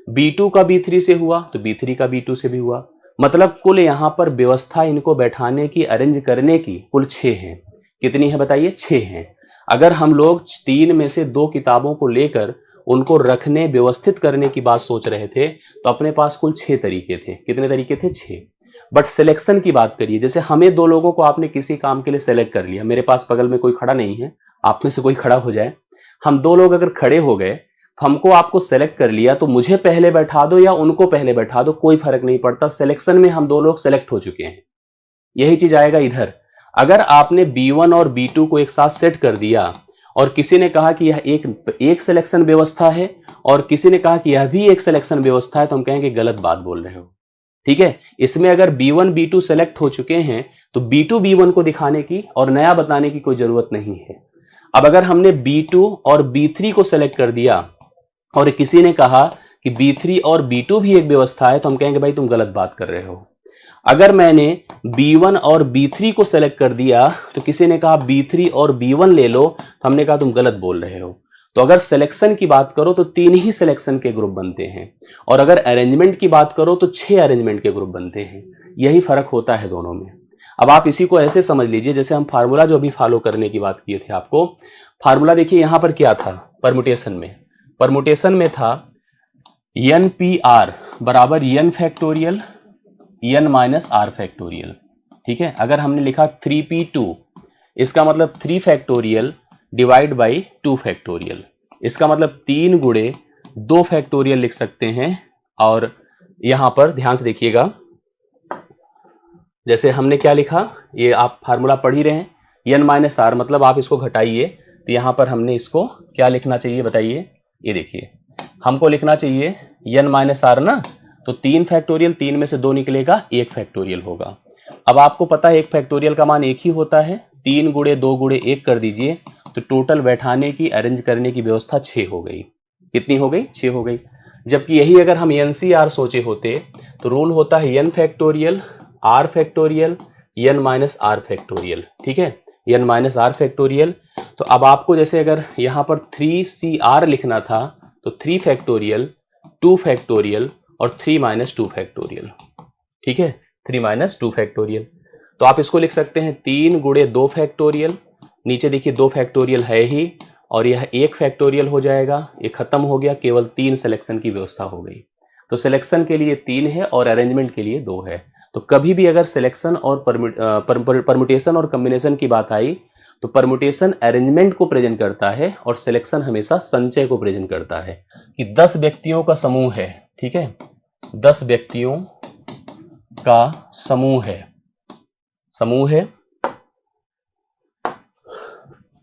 B2 का B3 से हुआ तो B3 का B2 से भी हुआ। मतलब कुल यहां पर व्यवस्था इनको बैठाने की, अरेंज करने की कुल 6 हैं। कितनी है बताइए? 6 हैं। अगर हम लोग 3 में से 2 किताबों को लेकर उनको रखने, व्यवस्थित करने की बात सोच रहे थे तो अपने पास कुल 6 तरीके थे। कितने तरीके थे? 6। बट सिलेक्शन की बात करिए, जैसे हमें 2 लोगों को आपने किसी काम के लिए सेलेक्ट कर लिया, मेरे पास बगल में कोई खड़ा नहीं है, आप में से कोई खड़ा हो जाए, हम 2 लोग अगर खड़े हो गए तो हमको आपको सेलेक्ट कर लिया, तो मुझे पहले बैठा दो या उनको पहले बैठा दो, कोई फर्क नहीं पड़ता। सिलेक्शन में हम 2 लोग सेलेक्ट हो चुके हैं। यही चीज आएगा इधर। अगर आपने B1 और B2 को एक साथ सेट कर दिया और किसी ने कहा कि यह एक सिलेक्शन व्यवस्था है और किसी ने कहा कि यह भी एक सिलेक्शन व्यवस्था है, तो हम कहेंगे गलत बात बोल रहे हो। ठीक है, इसमें अगर B1 B2 सेलेक्ट हो चुके हैं तो B2 B1 को दिखाने की और नया बताने की कोई जरूरत नहीं है। अब अगर हमने B2 और B3 को सेलेक्ट कर दिया और किसी ने कहा कि B3 और B2 भी एक व्यवस्था है, तो हम कहेंगे भाई तुम गलत बात कर रहे हो। अगर मैंने B1 और B3 को सेलेक्ट कर दिया तो किसी ने कहा B3 और B1 ले लो, तो हमने कहा तुम गलत बोल रहे हो। तो अगर सिलेक्शन की बात करो तो 3 ही सिलेक्शन के ग्रुप बनते हैं, और अगर अरेंजमेंट की बात करो तो 6 अरेंजमेंट के ग्रुप बनते हैं। यही फर्क होता है दोनों में। अब आप इसी को ऐसे समझ लीजिए, जैसे हम फार्मूला जो अभी फॉलो करने की बात किए थे आपको, फार्मूला देखिए यहां पर क्या था परमुटेशन में था NPR बराबर n factorial n minus r factorial. ठीक है, अगर हमने लिखा 3p2, इसका मतलब 3 फैक्टोरियल डिवाइड बाई 2 फैक्टोरियल, इसका मतलब 3 गुणे 2 फैक्टोरियल लिख सकते हैं। और यहां पर ध्यान से देखिएगा, जैसे हमने क्या लिखा, ये आप फार्मूला पढ़ ही रहे हैं, n माइनस आर, मतलब आप इसको घटाइए तो यहां पर हमने इसको क्या लिखना चाहिए बताइए। ये देखिए, हमको लिखना चाहिए n माइनस आर ना, तो 3 फैक्टोरियल, 3 में से 2 निकलेगा, 1 फैक्टोरियल होगा। अब आपको पता है 1 फैक्टोरियल का मान 1 ही होता है, 3 गुणे 2 गुणे 1 कर दीजिए तो टोटल बैठाने की, अरेंज करने की व्यवस्था 6 हो गई। कितनी हो गई? 6 हो गई। जबकि यही अगर हम NCR सोचे होते तो रूल होता है n factorial r factorial n minus r factorial. ठीक है, n माइनस आर फैक्टोरियल। तो अब आपको जैसे अगर यहाँ पर 3CR लिखना था तो 3 फैक्टोरियल, 2 फैक्टोरियल और 3 माइनस 2 फैक्टोरियल। ठीक है, 3 माइनस 2 फैक्टोरियल। तो आप इसको लिख सकते हैं 3 गुणे 2 फैक्टोरियल, नीचे देखिए 2 फैक्टोरियल है ही, और यह 1 फैक्टोरियल हो जाएगा। ये खत्म हो गया, केवल 3 सिलेक्शन की व्यवस्था हो गई। तो सिलेक्शन के लिए 3 है और अरेंजमेंट के लिए 2 है। तो कभी भी अगर सिलेक्शन और परम्यूटेशन और कॉम्बिनेशन की बात आई तो परम्यूटेशन अरेंजमेंट को प्रेजेंट करता है और सिलेक्शन हमेशा संचय को प्रेजेंट करता है। कि 10 व्यक्तियों का समूह है, ठीक है, 10 व्यक्तियों का समूह है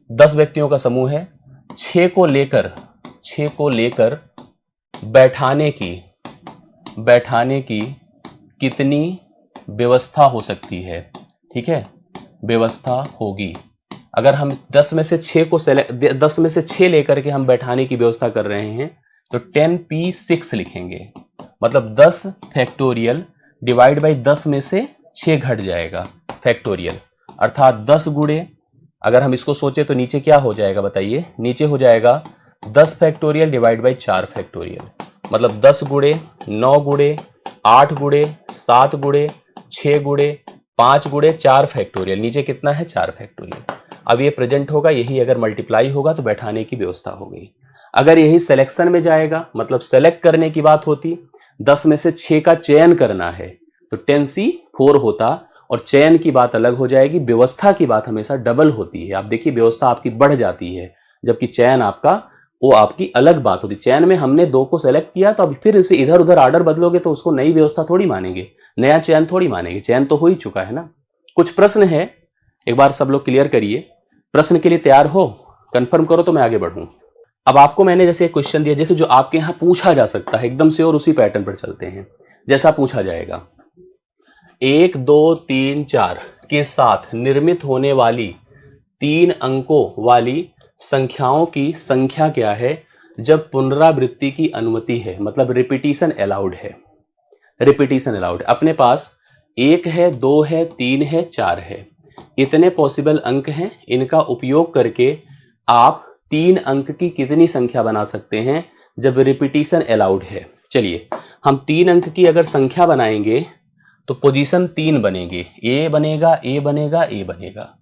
10 व्यक्तियों का समूह है, 6 को लेकर बैठाने की कितनी व्यवस्था हो सकती है। ठीक है, व्यवस्था होगी। अगर हम 10 में से 6 लेकर के हम बैठाने की व्यवस्था कर रहे हैं तो 10p6 लिखेंगे, मतलब 10 फैक्टोरियल डिवाइड बाई 10 में से 6 घट जाएगा फैक्टोरियल, अर्थात 10 गुणे, अगर हम इसको सोचे तो नीचे क्या हो जाएगा बताइए, नीचे हो जाएगा 10 फैक्टोरियल डिवाइड बाई 4 फैक्टोरियल, मतलब 10 गुणे 9 गुणे 8 गुणे 7 गुणे 6 गुणे 5 गुणे 4 फैक्टोरियल, नीचे कितना है 4 फैक्टोरियल। अब ये प्रेजेंट होगा, यही अगर मल्टीप्लाई होगा तो बैठाने की व्यवस्था हो गई। अगर यही सिलेक्शन में जाएगा, मतलब सेलेक्ट करने की बात होती, 10 में से 6 का चयन करना है तो 10C4 होता, और चयन की बात अलग हो जाएगी, व्यवस्था की बात हमेशा डबल होती है। आप देखिए व्यवस्था आपकी बढ़ जाती है, जबकि चयन आपका वो आपकी अलग बात होती। चयन में हमने 2 को सेलेक्ट किया तो अब फिर इसे इधर उधर ऑर्डर बदलोगे तो उसको नई व्यवस्था थोड़ी मानेंगे, नया चयन थोड़ी मानेंगे, चयन तो हो ही चुका है ना। कुछ प्रश्न है, एक बार सब लोग क्लियर करिए। प्रश्न के लिए तैयार हो? कंफर्म करो तो मैं आगे बढ़ूं। अब आपको मैंने जैसे एक क्वेश्चन दिया जैसे जो आपके यहां पूछा जा सकता है एकदम से, और उसी पैटर्न पर चलते हैं। जैसा पूछा जाएगा 1 2 3 4 के साथ निर्मित होने वाली 3 अंकों वाली संख्याओं की संख्या क्या है जब पुनरावृत्ति की अनुमति है, मतलब रिपीटिशन अलाउड है। रिपीटिशन अलाउड अपने पास 1 है, 2 है, 3 है, 4 है, इतने पॉसिबल अंक हैं। इनका उपयोग करके आप 3 अंक की कितनी संख्या बना सकते हैं जब रिपीटिशन अलाउड है। चलिए हम 3 अंक की अगर संख्या बनाएंगे तो पोजीशन 3 बनेंगे, ए बनेगा, ए बनेगा, ए बनेगा।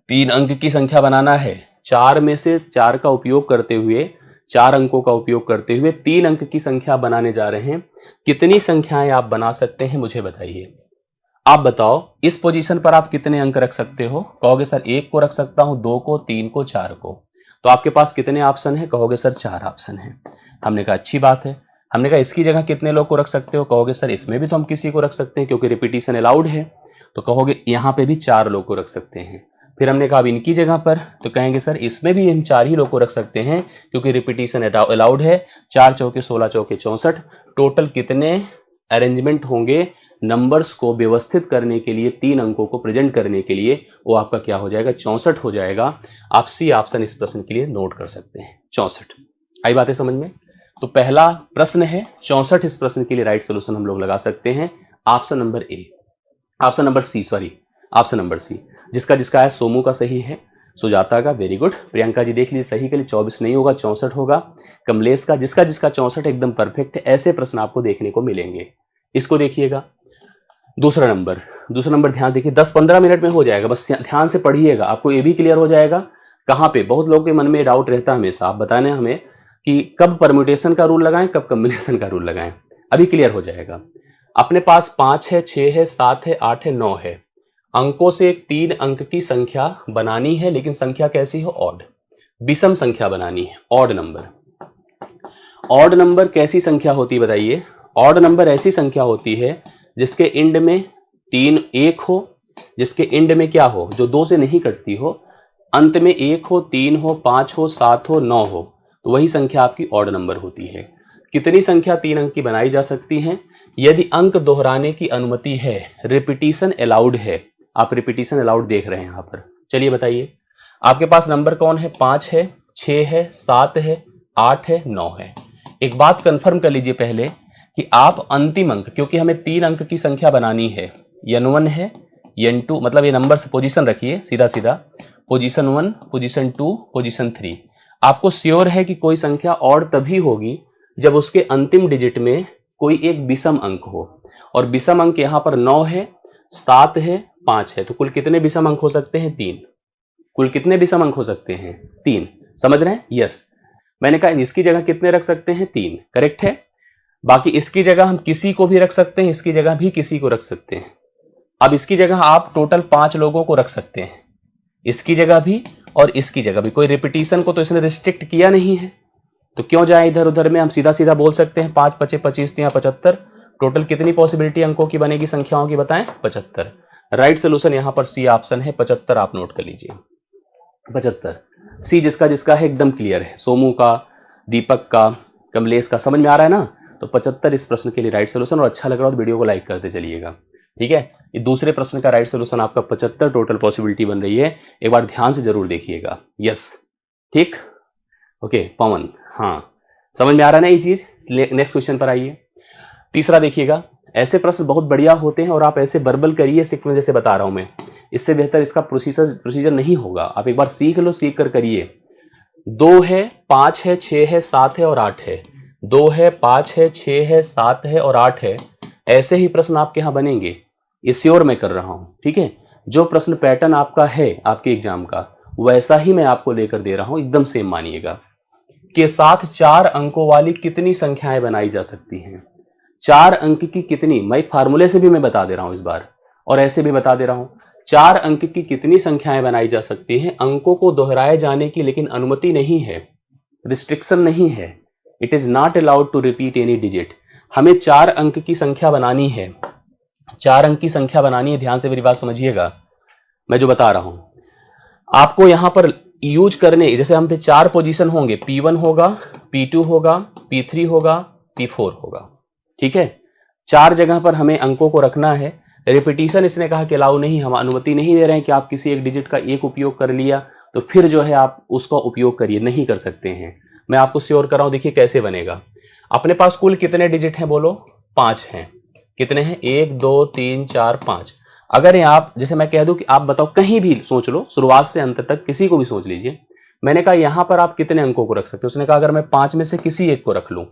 3 अंक की संख्या बनाना है, 4 में से 4 का उपयोग करते हुए, 4 अंकों का उपयोग करते हुए 3 अंक की संख्या बनाने जा रहे हैं। कितनी संख्याएं आप बना सकते हैं मुझे बताइए। आप बताओ इस पोजीशन पर आप कितने अंक रख सकते हो? कहोगे सर 1 को रख सकता हूं, 2 को, 3 को, 4 को। तो आपके पास कितने ऑप्शन है? कहोगे सर 4 ऑप्शन है। हमने कहा अच्छी बात है। हमने कहा इसकी जगह कितने लोग को रख सकते हो? कहोगे सर इसमें भी तो हम किसी को रख सकते हैं क्योंकि रिपीटिशन अलाउड है। तो कहोगे यहाँ पे भी 4 लोग को रख सकते हैं। फिर हमने कहा अब इनकी जगह पर, तो कहेंगे सर इसमें भी हम 4 ही लोग को रख सकते हैं क्योंकि रिपीटिशन अलाउड है। 4 चौके 16 चौके 64। टोटल कितने अरेंजमेंट होंगे नंबर्स को व्यवस्थित करने के लिए, 3 अंकों को प्रेजेंट करने के लिए, वो आपका क्या हो जाएगा, 64 हो जाएगा। आप सी ऑप्शन इस प्रश्न के लिए नोट कर सकते हैं, 64। आई बातें समझ में? तो पहला प्रश्न है 64। इस प्रश्न के लिए राइट सोल्यूशन हम लोग लगा सकते हैं option number A, option number C, sorry option number C. जिसका जिसका है, सोमू का सही है, सुजाता का वेरी गुड, प्रियंका जी देख लीजिए सही के लिए 24 नहीं होगा 64 होगा। कमलेश का, जिसका जिसका 64 एकदम परफेक्ट है। ऐसे प्रश्न आपको देखने को मिलेंगे। इसको देखिएगा, दूसरा नंबर ध्यान देखिए, 10-15 मिनट में हो जाएगा, बस ध्यान से पढ़िएगा, आपको ये भी क्लियर हो जाएगा। कहाँ पे बहुत लोगों के मन में डाउट रहता है हमेशा, आप बताने हमें कि कब परम्यूटेशन का रूल लगाएं, कब कॉम्बिनेशन का रूल लगाएं। अभी क्लियर हो जाएगा। अपने पास 5 है, 6 है, 7 है, 8 है, 9 है। अंकों से एक 3 अंक की संख्या बनानी है, लेकिन संख्या कैसी हो, ऑड, विषम संख्या बनानी है, ऑड नंबर। ऑड नंबर कैसी संख्या होती है बताइए? ऑड नंबर ऐसी संख्या होती है जिसके एंड में 3 1 हो, जिसके एंड में क्या हो, जो 2 से नहीं कटती हो, अंत में 1 हो, 3 हो, 5 हो, 7 हो, 9 हो, तो वही संख्या आपकी ऑड नंबर होती है। कितनी संख्या 3 अंक की बनाई जा सकती है? यदि अंक दोहराने की अनुमति है, रिपीटिशन अलाउड है। आप रिपीटिशन अलाउड देख रहे हैं यहाँ पर। चलिए बताइए, आपके पास नंबर कौन है? 5 है, 6 है, 7 है, 8 है, 9 है। एक बात कंफर्म कर लीजिए पहले कि आप अंतिम अंक, क्योंकि हमें 3 अंक की संख्या बनानी है, n1 है, n2, मतलब ये नंबर से पोजीशन रखिए सीधा सीधा, पोजीशन 1, पोजीशन 2, पोजीशन 3। आपको श्योर है कि कोई संख्या ऑड तभी होगी जब उसके अंतिम डिजिट में कोई एक विषम अंक हो, और विषम अंक यहाँ पर 9 है, 7 है, 5 है। तो कुल कितने विषम अंक हो सकते हैं? 3। कुल कितने विषम अंक हो सकते हैं? 3। समझ रहे हैं? यस। मैंने कहा इसकी जगह कितने रख सकते हैं? 3। करेक्ट है। बाकी इसकी जगह हम किसी को भी रख सकते हैं, इसकी जगह भी किसी को रख सकते हैं। अब इसकी जगह आप टोटल 5 लोगों को रख सकते हैं, इसकी जगह भी और इसकी जगह भी। कोई रिपीटिशन को तो इसने रिस्ट्रिक्ट किया नहीं है, तो क्यों जाए इधर उधर में। हम सीधा सीधा बोल सकते हैं 5 × 5 = 25 × 75। टोटल कितनी पॉसिबिलिटी अंकों की बनेगी, संख्याओं की बताएं? 75। राइट सोल्यूशन यहां पर सी ऑप्शन है, 75 आप नोट कर लीजिए। 75 सी, जिसका जिसका है एकदम क्लियर है, सोमू का, दीपक का, कमलेश का, समझ में आ रहा है ना? तो 75 इस प्रश्न के लिए राइट सोल्यूशन। और अच्छा लग रहा हो तो वीडियो को लाइक करते चलिएगा, ठीक है। ये दूसरे प्रश्न का राइट सोल्यूशन आपका 75 टोटल पॉसिबिलिटी बन रही है। एक बार ध्यान से जरूर देखिएगा। यस, ठीक, ओके। पवन, हाँ समझ में आ रहा है ना ये चीज। नेक्स्ट क्वेश्चन पर आइए। तीसरा देखिएगा, ऐसे प्रश्न बहुत बढ़िया होते हैं और आप ऐसे वर्बल करिए, सीक्वेंस जैसे बता रहा हूं मैं, इससे बेहतर इसका प्रोसीजर नहीं होगा। आप एक बार सीख लो, सीख कर करिए। 2 है, 5 है, 6 है, 7 है और 8 है। 2 है, 5 है, 6 है, 7 है और 8 है। ऐसे ही प्रश्न आपके यहाँ बनेंगे, ये श्योर मैं कर रहा हूं, ठीक है। जो प्रश्न पैटर्न आपका है आपके एग्जाम का, वैसा ही मैं आपको लेकर दे रहा हूं, एकदम सेम मानिएगा। के साथ 4 अंकों वाली कितनी संख्याएं बनाई जा सकती हैं? 4 अंक की कितनी, मैं फार्मूले से भी मैं बता दे रहा हूं इस बार, और ऐसे भी बता दे रहा हूं। 4 अंक की कितनी संख्याएं बनाई जा सकती हैं? अंकों को दोहराए जाने की लेकिन अनुमति नहीं है, रिस्ट्रिक्शन नहीं है। It is not allowed to repeat any digit. हमें 4 अंक की संख्या बनानी है, 4 अंक की संख्या बनानी है। ध्यान से मेरी बात समझिएगा, मैं जो बता रहा हूं आपको यहां पर यूज करने, जैसे हम पे 4 पोजीशन होंगे, P1 होगा, P2 होगा, P3 होगा, P4 होगा, ठीक है। 4 जगह पर हमें अंकों को रखना है। रिपीटिशन इसने कहा कि अलाउ नहीं, हम अनुमति नहीं दे रहे हैं कि आप किसी एक डिजिट का एक उपयोग कर लिया तो फिर जो है आप उसका उपयोग करिए, नहीं कर सकते हैं। मैं आपको श्योर कर रहा हूं, देखिए कैसे बनेगा। अपने पास कुल कितने डिजिट हैं बोलो? 5 हैं। कितने हैं? 1 2 3 4 5। अगर आप, जैसे मैं कह दूं कि आप बताओ, कहीं भी सोच लो, शुरुआत से अंत तक किसी को भी सोच लीजिए। मैंने कहा यहां पर आप कितने अंकों को रख सकते हो? उसने कहा अगर मैं 5 में से किसी एक को रख लूं।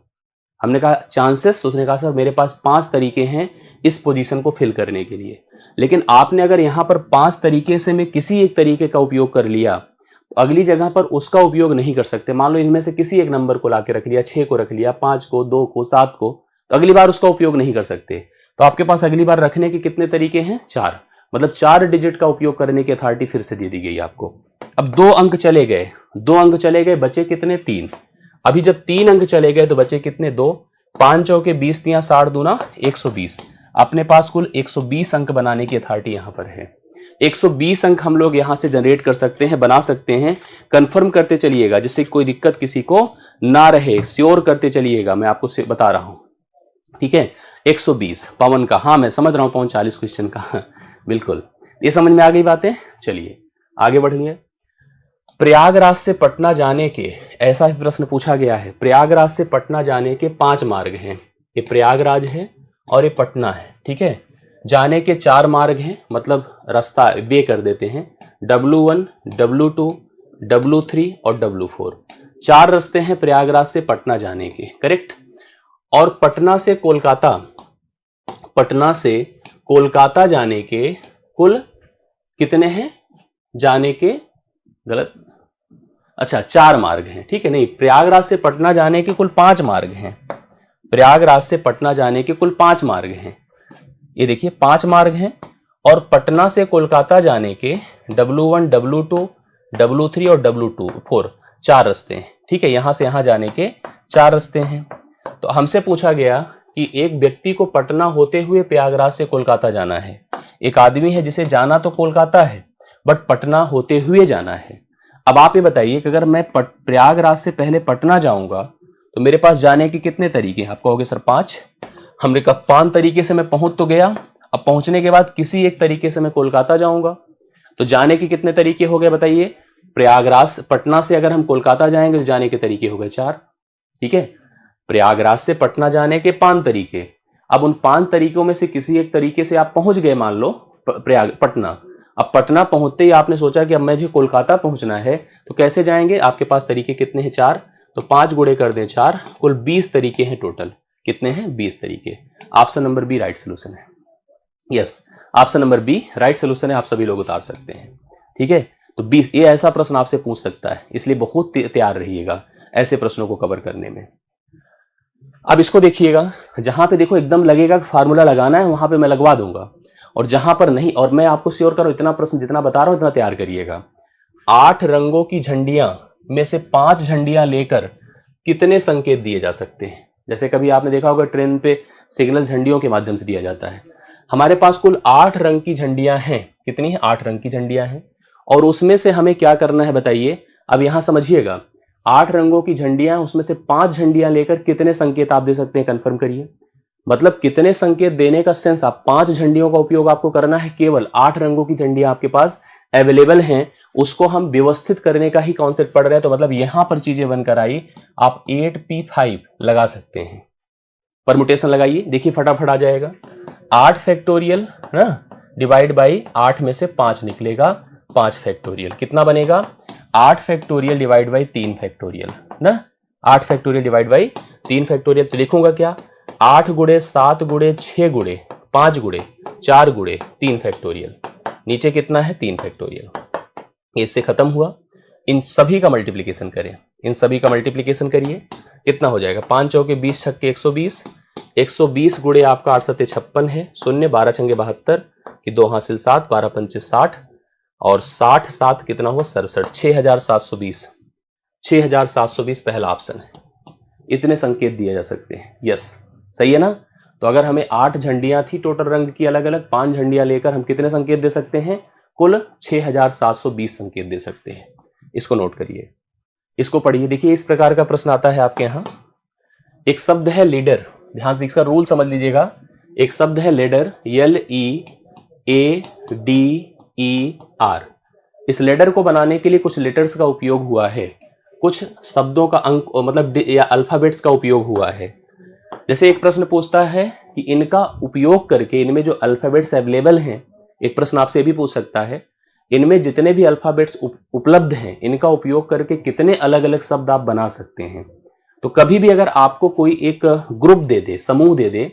हमने कहा चांसेस, उसने कहा सर मेरे पास 5 तरीके हैं इस पोजीशन को फिल करने के लिए। लेकिन आपने अगर यहां पर 5 तरीके से में किसी एक तरीके का उपयोग कर लिया तो अगली जगह पर उसका उपयोग नहीं कर सकते। मान लो इनमें से किसी एक नंबर को लाके रख लिया, 6 को रख लिया, 5 को, 2 को, 7 को, तो अगली बार उसका उपयोग नहीं कर सकते। तो आपके पास अगली बार रखने के कितने तरीके हैं? 4। मतलब 4 डिजिट का उपयोग करने की अथॉरिटी फिर से दे दी गई आपको। अब 2 अंक चले गए, 2 अंक चले गए, बचे कितने? 3। अभी जब 3 अंक चले गए तो बचे कितने? 2। 5 चौके 20 × 60 × 120। अपने पास कुल 120 अंक बनाने की अथॉरिटी यहां पर है। 120 अंक हम लोग यहां से जनरेट कर सकते हैं, बना सकते हैं। कंफर्म करते चलिएगा जिससे कोई दिक्कत किसी को ना रहे, श्योर करते चलिएगा, मैं आपको बता रहा हूं, ठीक है। 120 पवन का, हाँ मैं समझ रहा हूं, पवन 40 क्वेश्चन का बिल्कुल, ये समझ में आ गई बातें। चलिए आगे बढ़ेंगे। प्रयागराज से पटना जाने के, ऐसा प्रश्न पूछा गया है, प्रयागराज से पटना जाने के 5 मार्ग हैं। ये प्रयागराज है और ये पटना है, ठीक है। जाने के 4 मार्ग हैं, मतलब रास्ता वे कर देते हैं, W1, W2, W3 और W4। 4 रास्ते हैं प्रयागराज से पटना जाने के, करेक्ट। और पटना से कोलकाता जाने के कुल कितने हैं? जाने के, गलत, अच्छा 4 मार्ग हैं, ठीक है। नहीं, प्रयागराज से पटना जाने के कुल 5 मार्ग हैं। प्रयागराज से पटना जाने के कुल 5 मार्ग हैं, ये देखिए 5 मार्ग हैं। और पटना से कोलकाता जाने के W1, W2, W3 और W4 4 रास्ते हैं, ठीक है। यहां से यहां जाने के 4 रास्ते हैं। तो हमसे पूछा गया कि एक व्यक्ति को पटना होते हुए प्रयागराज से कोलकाता जाना है। एक आदमी है जिसे जाना तो कोलकाता है बट पटना होते हुए जाना है। अब आप ये बताइए कि अगर मैं प्रयागराज से पहले पटना जाऊंगा तो मेरे पास जाने के कितने तरीके हैं? आप कहोगे सर 5। हमने कहा 5 तरीके से मैं पहुंच तो गया, अब पहुंचने के बाद किसी एक तरीके से मैं कोलकाता जाऊंगा, तो जाने के कितने तरीके हो गए बताइए? प्रयागराज, पटना से अगर हम कोलकाता जाएंगे तो जाने के तरीके हो गए 4, ठीक है। प्रयागराज से पटना जाने के 5 तरीके। अब उन 5 तरीकों में से किसी एक तरीके से आप पहुंच गए, मान लो पटना। अब पटना पहुंचते ही आपने सोचा कि अब मुझे कोलकाता पहुंचना है, तो कैसे जाएंगे? आपके पास तरीके कितने हैं? 4। तो 5 गुणे कर दें 4, कुल 20 तरीके हैं टोटल। कितने हैं? 20 तरीके। Option number B right solution है। Yes, option number B right solution है, आप सभी लोग उतार सकते हैं, ठीक है। तो 20, ये ऐसा प्रश्न आपसे पूछ सकता है, इसलिए बहुत तैयार रहिएगा ऐसे प्रश्नों को कवर करने में। अब इसको देखिएगा, जहां पे देखो एकदम लगेगा कि फार्मूला लगाना है वहां पे मैं लगवा दूंगा, और जहां पर नहीं, और मैं आपको श्योर करूं इतना प्रश्न जितना बता रहा हूं इतना तैयार करिएगा। 8 रंगों की झंडियां में से 5 झंडियां लेकर कितने संकेत दिए जा सकते हैं? जैसे कभी आपने देखा होगा ट्रेन पे सिग्नल झंडियों के माध्यम से दिया जाता है। हमारे पास कुल 8 रंग की झंडियां हैं। कितनी है? 8 रंग की झंडियां हैं। और उसमें से हमें क्या करना है बताइए? अब यहां समझिएगा, 8 रंगों की झंडियां, उसमें से 5 झंडियां लेकर कितने संकेत आप दे सकते हैं? कंफर्म करिए। मतलब कितने संकेत देने का सेंस, आप 5 झंडियों का उपयोग आपको करना है, केवल 8 रंगों की झंडियां आपके पास अवेलेबल हैं, उसको हम व्यवस्थित करने का ही कॉन्सेप्ट पढ़ रहे हैं। तो मतलब यहां पर चीजें बनकर आई, आप 8p5 लगा सकते हैं, परमुटेशन लगाइए, देखिए फटाफट आ जाएगा। 8 फैक्टोरियल ना डिवाइड बाई 8 में से 5 निकलेगा, 5 फैक्टोरियल कितना बनेगा? 8 फैक्टोरियल डिवाइड बाई 3 फैक्टोरियल ना, 8 फैक्टोरियल डिवाइड बाई 3 फैक्टोरियल। तो लिखूंगा क्या? 8 गुणे 7 गुणे 6 गुणे 5 गुणे 4 गुणे 3 फैक्टोरियल। नीचे कितना है? 3 फैक्टोरियल। इससे खत्म हुआ। इन सभी का मल्टीप्लीकेशन करें, इन सभी का मल्टीप्लीकेशन करिए, कितना हो जाएगा? 5 चौके 20 छक्के 120, 120 गुणे आपका 8 सत्ते 56 है, 0 12 छंगे 72 कि 2 हासिल 7, 12 पंचे 60 और 60 7 कितना हुआ? 67, 6720। 6720 पहला ऑप्शन है। इतने संकेत दिए जा सकते हैं। यस, सही है ना। तो अगर हमें 8 झंडियां थी टोटल रंग की अलग अलग, 5 झंडियां लेकर हम कितने संकेत दे सकते हैं? कुल 6720 संकेत दे सकते हैं। इसको नोट करिए, इसको पढ़िए। देखिए इस प्रकार का प्रश्न आता है आपके यहां। एक शब्द है लीडर, ध्यान से इसका रूल समझ लीजिएगा। एक शब्द है लीडर, LEADER। इस लेडर को बनाने के लिए कुछ लेटर्स का उपयोग हुआ है, कुछ शब्दों का अंक मतलब या अल्फाबेट्स का उपयोग हुआ है। जैसे एक प्रश्न पूछता है कि इनका उपयोग करके, इनमें जो अल्फाबेट्स अवेलेबल हैं, एक प्रश्न आपसे भी पूछ सकता है, इनमें जितने भी अल्फाबेट्स उपलब्ध हैं इनका उपयोग करके कितने अलग अलग शब्द आप बना सकते हैं। तो कभी भी अगर आपको कोई एक ग्रुप दे दे, समूह दे दे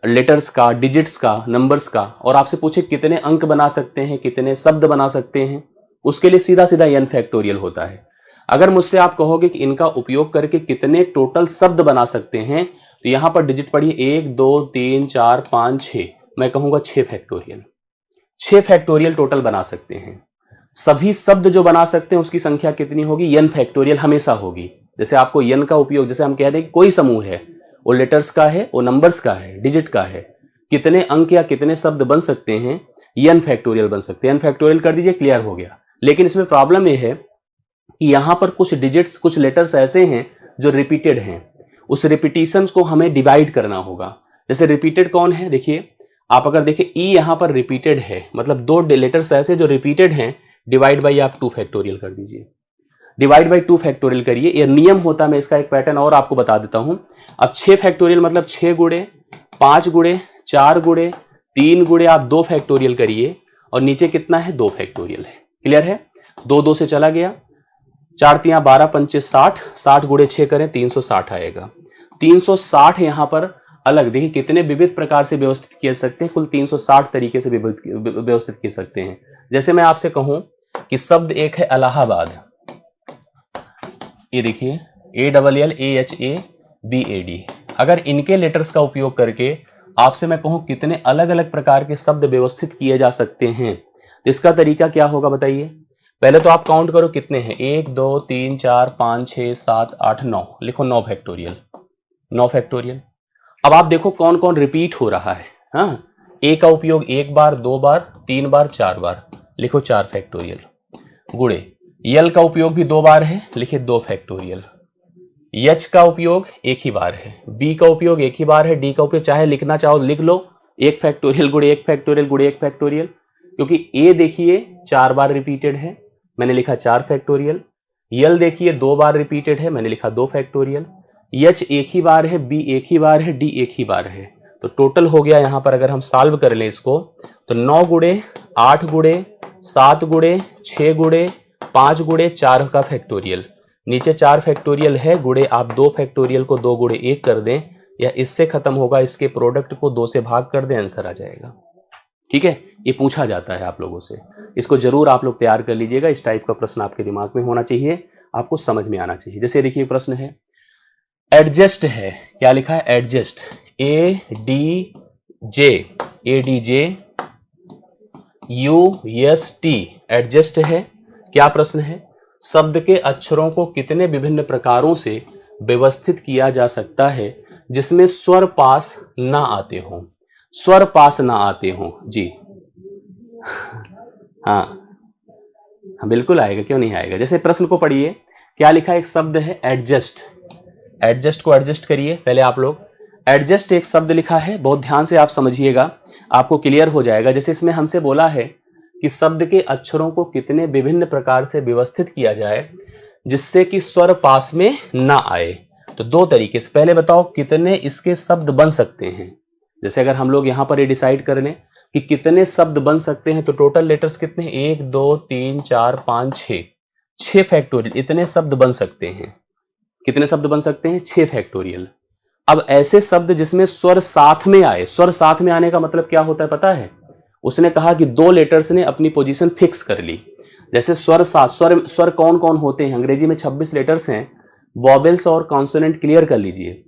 लेटर्स का, डिजिट्स का, नंबर्स का, और आपसे पूछे कितने अंक बना सकते हैं, कितने शब्द बना सकते हैं, उसके लिए सीधा सीधा n फैक्टोरियल होता है। अगर मुझसे आप कहोगे कि इनका उपयोग करके कितने टोटल शब्द बना सकते हैं, तो यहां पर डिजिट पढ़िए 1 2 3 4 5 6, मैं कहूंगा 6 फैक्टोरियल। 6 फैक्टोरियल टोटल बना सकते हैं। सभी शब्द जो बना सकते हैं उसकी संख्या कितनी होगी? n फैक्टोरियल हमेशा होगी। जैसे आपको n का उपयोग, जैसे हम कह दें कि कोई समूह है, वो लेटर्स का है, वो नंबर्स का है, डिजिट का है, कितने अंक या कितने शब्द बन सकते हैं, n फैक्टोरियल बन सकते हैं। n फैक्टोरियल कर दीजिए, क्लियर हो गया। लेकिन इसमें प्रॉब्लम यह है कि यहां पर कुछ डिजिट्स, कुछ लेटर्स ऐसे हैं जो रिपीटेड हैं, उस रिपीटिशन को हमें डिवाइड करना होगा। जैसे रिपीटेड कौन है, देखिए आप अगर देखिए ई यहां पर रिपीटेड है, मतलब दो लेटर्स ऐसे जो रिपीटेड हैं, डिवाइड बाई आप 2 फैक्टोरियल कर दीजिए, डिवाइड बाई 2 फैक्टोरियल करिए। ये नियम होता है, मैं इसका एक पैटर्न और आपको बता देता हूं। अब 6 फैक्टोरियल मतलब 6 गुणे 5 गुणे 4 गुणे 3 गुणे आप 2 फैक्टोरियल करिए, और नीचे कितना है, 2 फैक्टोरियल है। क्लियर है, 2 2 से चला गया, 4 3 12 पंचे 60, 60 गुणे 6 करें 360 आएगा। 360 यहां पर अलग देखिए कितने विविध प्रकार से व्यवस्थित किए सकते हैं, कुल 360 तरीके से व्यवस्थित किए सकते हैं। जैसे मैं आपसे कहूं कि शब्द एक है इलाहाबाद, ये देखिए ALLAHABAD, अगर इनके लेटर्स का उपयोग करके आपसे मैं कहूं कितने अलग अलग प्रकार के शब्द व्यवस्थित किए जा सकते हैं, तो इसका तरीका क्या होगा बताइए। पहले तो आप काउंट करो कितने हैं, 1 2 3 4 5 6 7 8 9, लिखो 9 फैक्टोरियल, 9 फैक्टोरियल। अब आप देखो कौन कौन रिपीट हो रहा है। हाँ, ए का उपयोग 1 बार 2 बार 3 बार 4 बार, लिखो 4 फैक्टोरियल। गुणे यल का उपयोग भी 2 बार है, लिखे 2 फैक्टोरियल। यच का उपयोग 1 ही बार है, बी का उपयोग 1 ही बार है, डी का उपयोग चाहे लिखना चाहो लिख लो, 1 फैक्टोरियल गुणे 1 फैक्टोरियल गुणे 1 फैक्टोरियल, क्योंकि ए देखिए 4 बार रिपीटेड है, मैंने लिखा 4 फैक्टोरियल। यल देखिए 2 बार रिपीटेड है, मैंने लिखा 2 फैक्टोरियल। एच 1 ही बार है, बी 1 ही बार है, डी 1 ही बार है। तो टोटल हो गया यहां पर, अगर हम सॉल्व कर लें इसको, तो 9 गुणे 8 गुणे 7 गुणे 6 गुणे 5 गुणे 4 का फैक्टोरियल, नीचे 4 फैक्टोरियल है, गुणे आप 2 फैक्टोरियल को 2 गुणे 1 कर दें, या इससे खत्म होगा, इसके प्रोडक्ट को 2 से भाग कर दें, आंसर आ जाएगा। ठीक है, ये पूछा जाता है आप लोगों से, इसको जरूर आप लोग तैयार कर लीजिएगा। इस टाइप का प्रश्न आपके दिमाग में होना चाहिए, आपको समझ में आना चाहिए। जैसे देखिए प्रश्न है, एडजस्ट है, क्या लिखा है, एडजस्ट, ADJUST, एडजस्ट है। क्या प्रश्न है, शब्द के अक्षरों को कितने विभिन्न प्रकारों से व्यवस्थित किया जा सकता है जिसमें स्वर पास ना आते हो, स्वर पास ना आते हो जी। हाँ बिल्कुल आएगा, क्यों नहीं आएगा। जैसे प्रश्न को पढ़िए, क्या लिखा है, एक शब्द है एडजस्ट, एडजस्ट को एडजस्ट करिए पहले आप लोग। एडजस्ट एक शब्द लिखा है, बहुत ध्यान से आप समझिएगा, आपको क्लियर हो जाएगा। जैसे इसमें हमसे बोला है कि शब्द के अक्षरों को कितने विभिन्न प्रकार से व्यवस्थित किया जाए जिससे कि स्वर पास में ना आए, तो 2 तरीके से। पहले बताओ कितने इसके शब्द बन सकते हैं। जैसे अगर हम लोग यहां पर ये डिसाइड कर लें कि कितने शब्द बन सकते हैं, तो टोटल लेटर्स कितने हैं, 1 2 3 4 5 6, 6 फैक्टोरियल, इतने शब्द बन सकते हैं। कितने शब्द बन सकते हैं, 6 फैक्टोरियल। अब ऐसे शब्द जिसमें स्वर साथ में आए, स्वर साथ में आने का मतलब क्या होता है पता है, उसने कहा कि 2 लेटर्स ने अपनी पोजीशन फिक्स कर ली। जैसे स्वर साथ, स्वर कौन कौन होते हैं, अंग्रेजी में 26 लेटर्स हैं, वॉवेल्स और कॉन्सोनेंट क्लियर कर लीजिए।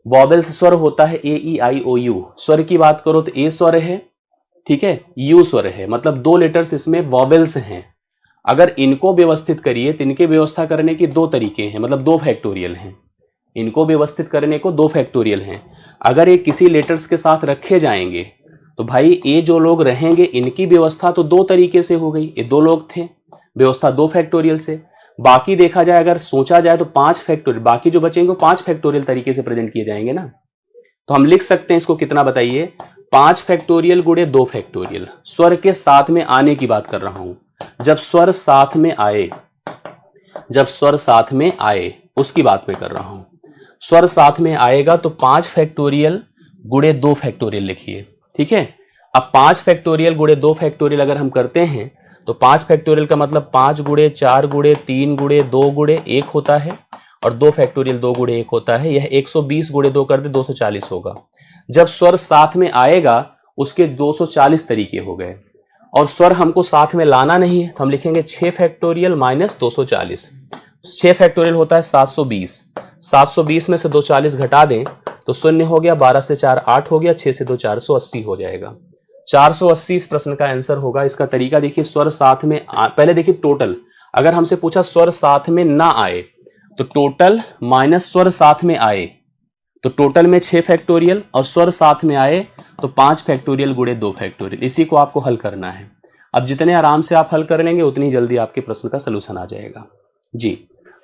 वॉवेल्स स्वर होता है AEIOU, स्वर की बात करो तो ए स्वर है, ठीक है, यू स्वर है, मतलब 2 लेटर्स इसमें वॉवेल्स हैं। अगर इनको व्यवस्थित करिए तो इनके व्यवस्था करने के 2 तरीके हैं, मतलब 2 फैक्टोरियल हैं, इनको व्यवस्थित करने को 2 फैक्टोरियल हैं। अगर ये किसी लेटर्स के साथ रखे जाएंगे तो भाई ये जो लोग रहेंगे इनकी व्यवस्था तो 2 तरीके से हो गई, ये 2 लोग थे, व्यवस्था 2 फैक्टोरियल से। बाकी देखा जाए, अगर सोचा जाए तो 5 फैक्टोरियल, बाकी जो बचेंगे 5 फैक्टोरियल तरीके से प्रेजेंट किए जाएंगे ना। तो हम लिख सकते हैं इसको कितना बताइए, 5 फैक्टोरियल गुणे 2 फैक्टोरियल। स्वर के साथ में आने की बात कर रहा हूं, जब स्वर साथ में आए, जब स्वर साथ में आए उसकी बात मैं कर रहा हूं। स्वर साथ में आएगा तो 5 फैक्टोरियल गुणे 2 फैक्टोरियल लिखिए, ठीक है। अब 5 फैक्टोरियल गुणे 2 फैक्टोरियल अगर हम करते हैं तो 5 फैक्टोरियल का मतलब 5 गुणे 4 गुणे 3 गुणे 2 गुणे 1 होता है, और 2 फैक्टोरियल 2 गुणे 1 होता है। यह 120 गुणे 2 कर दे 240 होगा। जब स्वर साथ में आएगा उसके 240 तरीके हो गए, और स्वर हमको साथ में लाना नहीं है तो हम लिखेंगे 6 फैक्टोरियल माइनस 240। 6 फैक्टोरियल होता है 720, 720 में से 240 घटा दें तो 0 हो गया, 12 से 4 8 हो गया, 6 से 2 480 हो जाएगा। 480 इस प्रश्न का आंसर होगा। इसका तरीका देखिए, स्वर साथ में पहले देखिए टोटल, अगर हमसे पूछा स्वर साथ में ना आए तो टोटल माइनस स्वर साथ में आए, तो टोटल में 6 फैक्टोरियल, और स्वर साथ में आए तो 5 फैक्टोरियल गुणे 2 फैक्टोरियल, इसी को आपको हल करना है। अब जितने आराम से आप हल कर लेंगे उतनी जल्दी आपके प्रश्न का सलूशन आ जाएगा। जी,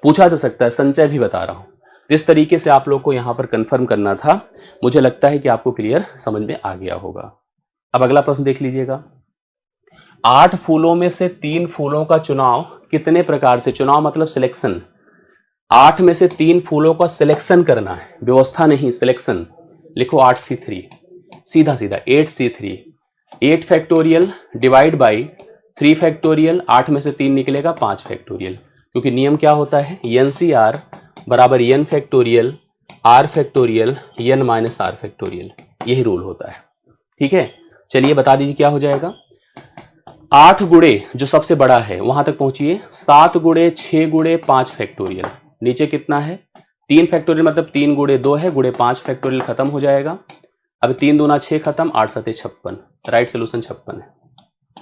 पूछा जा सकता है, संचय भी बता रहा हूं। इस तरीके से आप लोग को यहां पर कंफर्म करना था। मुझे लगता है कि आपको क्लियर समझ में आ गया होगा। अब अगला प्रश्न देख लीजिएगा। 8 फूलों में से 3 फूलों का चुनाव कितने प्रकार से, चुनाव मतलब सिलेक्शन, 8 में से 3 फूलों का सिलेक्शन करना है, व्यवस्था नहीं, सिलेक्शन। लिखो 8C3, सीधा सीधा 8C3, 8 factorial divide by 3 factorial, 8 में से 3 निकलेगा 5 फैक्टोरियल, क्योंकि नियम क्या होता है, NCR बराबर n factorial r factorial n minus r factorial, यही रूल होता है। ठीक है, चलिए बता दीजिए क्या हो जाएगा। 8 गुणे जो सबसे बड़ा है वहां तक पहुंचिए, 7 गुणे 6 गुणे 5 फैक्टोरियल, नीचे कितना है 3 फैक्टोरियल, मतलब 3 गुणे 2 है, गुणे 5 फैक्टोरियल खत्म हो जाएगा। अब 3 दूना 6 खत्म, 8 7 56, राइट सोल्यूशन 56 है।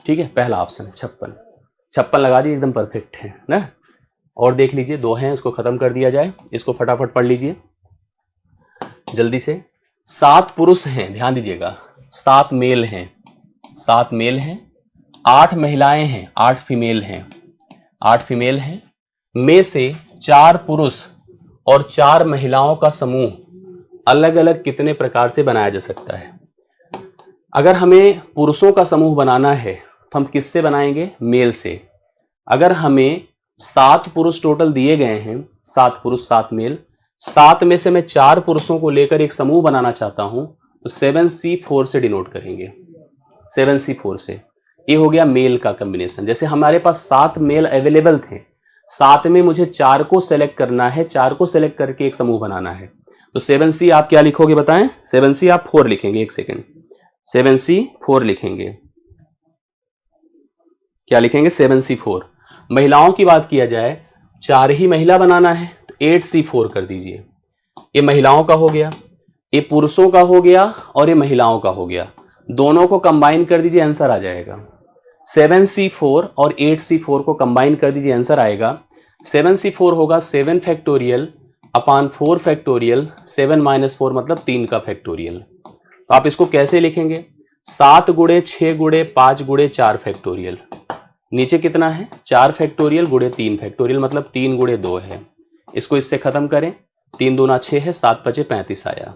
ठीक है, पहला ऑप्शन 56 लगा दिए, एकदम परफेक्ट है ना। और देख लीजिए 2 हैं, उसको खत्म कर दिया जाए, इसको फटाफट पढ़ लीजिए जल्दी से। 7 पुरुष हैं, ध्यान दीजिएगा, 7 मेल हैं, 7 मेल हैं, 8 महिलाएं हैं, 8 फीमेल हैं, 8 फीमेल हैं, में से 4 पुरुष और 4 महिलाओं का समूह अलग अलग कितने प्रकार से बनाया जा सकता है। अगर हमें पुरुषों का समूह बनाना है तो हम किससे बनाएंगे, मेल से। अगर हमें 7 पुरुष टोटल दिए गए हैं, 7 पुरुष 7 मेल, 7 में से मैं 4 पुरुषों को लेकर एक समूह बनाना चाहता हूं तो 7C4 से डिनोट करेंगे, 7C4 से। ये हो गया मेल का कॉम्बिनेशन। जैसे हमारे पास 7 मेल अवेलेबल थे, 7 में मुझे 4 को सेलेक्ट करना है, 4 को सेलेक्ट करके एक समूह बनाना है, तो 7C आप क्या लिखोगे बताएं, 7C आप 4 लिखेंगे, एक सेकेंड, 7C4 लिखेंगे, क्या लिखेंगे 7C4। महिलाओं की बात किया जाए, 4 ही महिला बनाना है तो 8C4 कर दीजिए। ये महिलाओं का हो गया, ये पुरुषों का हो गया और ये महिलाओं का हो गया, दोनों को कंबाइन कर दीजिए, आंसर आ जाएगा। 7C4 और 8C4 को कंबाइन कर दीजिए, आंसर आएगा। 7C4 होगा 7 फैक्टोरियल अपॉन 4 फैक्टोरियल, 7 माइनस 4 मतलब 3 का फैक्टोरियल। तो आप इसको कैसे लिखेंगे, 7 गुणे 6 गुणे 5 गुणे 4 फैक्टोरियल, नीचे कितना है 4 फैक्टोरियल गुणे 3 फैक्टोरियल, मतलब 3 गुणे 2 है। इसको इससे खत्म करें, 3 दूना 6 है, 7 5 35 आया।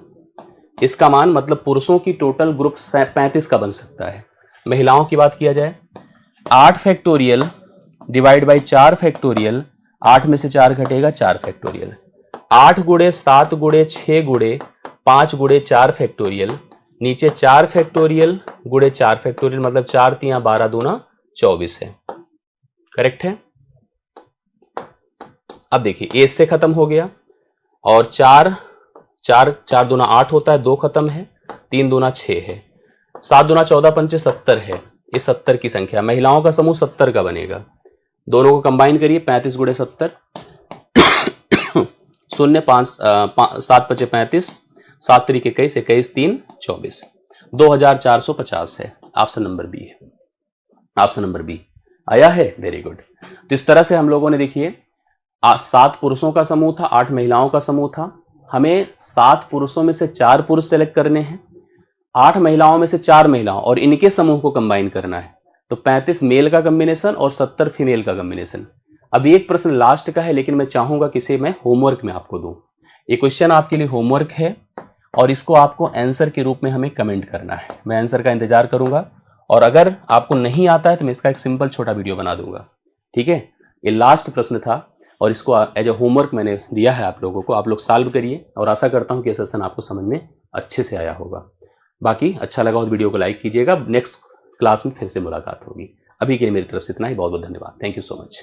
इसका मान मतलब पुरुषों की टोटल ग्रुप 35 का बन सकता है। महिलाओं की बात किया जाए, 8 फैक्टोरियल डिवाइड बाई 4 फैक्टोरियल, 8 में से 4 घटेगा 4 फैक्टोरियल, 8 गुणे 7 गुणे 6 गुणे 5 गुणे 4 फैक्टोरियल, नीचे 4 फैक्टोरियल गुणे 4 फैक्टोरियल, मतलब 4 3 12 दूना 24 है, करेक्ट है। अब देखिए ए से खत्म हो गया और 4 दूना 8 होता है, 2 खत्म है, 3 दूना 6 है, 7 दूना 14 पंचे 70 है, ये 70 की संख्या, महिलाओं का समूह 70 का बनेगा। दोनों को कंबाइन करिए, 35 गुणे 70, 0 5 7 5 35, 7 तरीके 21, 21 3 24, 2450 है। ऑप्शन नंबर बी है, ऑप्शन नंबर बी आया है, वेरी गुड। तो इस तरह से हम लोगों ने देखिए 7 पुरुषों का समूह था, 8 महिलाओं का समूह था, हमें 7 पुरुषों में से 4 पुरुष सेलेक्ट करने हैं, 8 महिलाओं में से 4 महिलाओं और इनके समूह को कंबाइन करना है, तो 35 मेल का कॉम्बिनेशन और 70 फीमेल का कॉम्बिनेशन। अब एक प्रश्न लास्ट का है, लेकिन मैं चाहूंगा कि इसे मैं होमवर्क में आपको दूं। ये क्वेश्चन आपके लिए होमवर्क है और इसको आपको आंसर के रूप में हमें कमेंट करना है। मैं आंसर का इंतजार करूंगा और अगर आपको नहीं आता है तो मैं इसका एक सिंपल छोटा वीडियो बना दूंगा। ठीक है, ये लास्ट प्रश्न था और इसको एज ए होमवर्क मैंने दिया है आप लोगों को, आप लोग सॉल्व करिए और आशा करता हूं कि ये सेशन आपको समझ में अच्छे से आया होगा। बाकी अच्छा लगा तो वीडियो को लाइक कीजिएगा। नेक्स्ट क्लास में फिर से मुलाकात होगी। अभी के लिए मेरी तरफ से इतना ही, बहुत बहुत धन्यवाद, थैंक यू सो मच।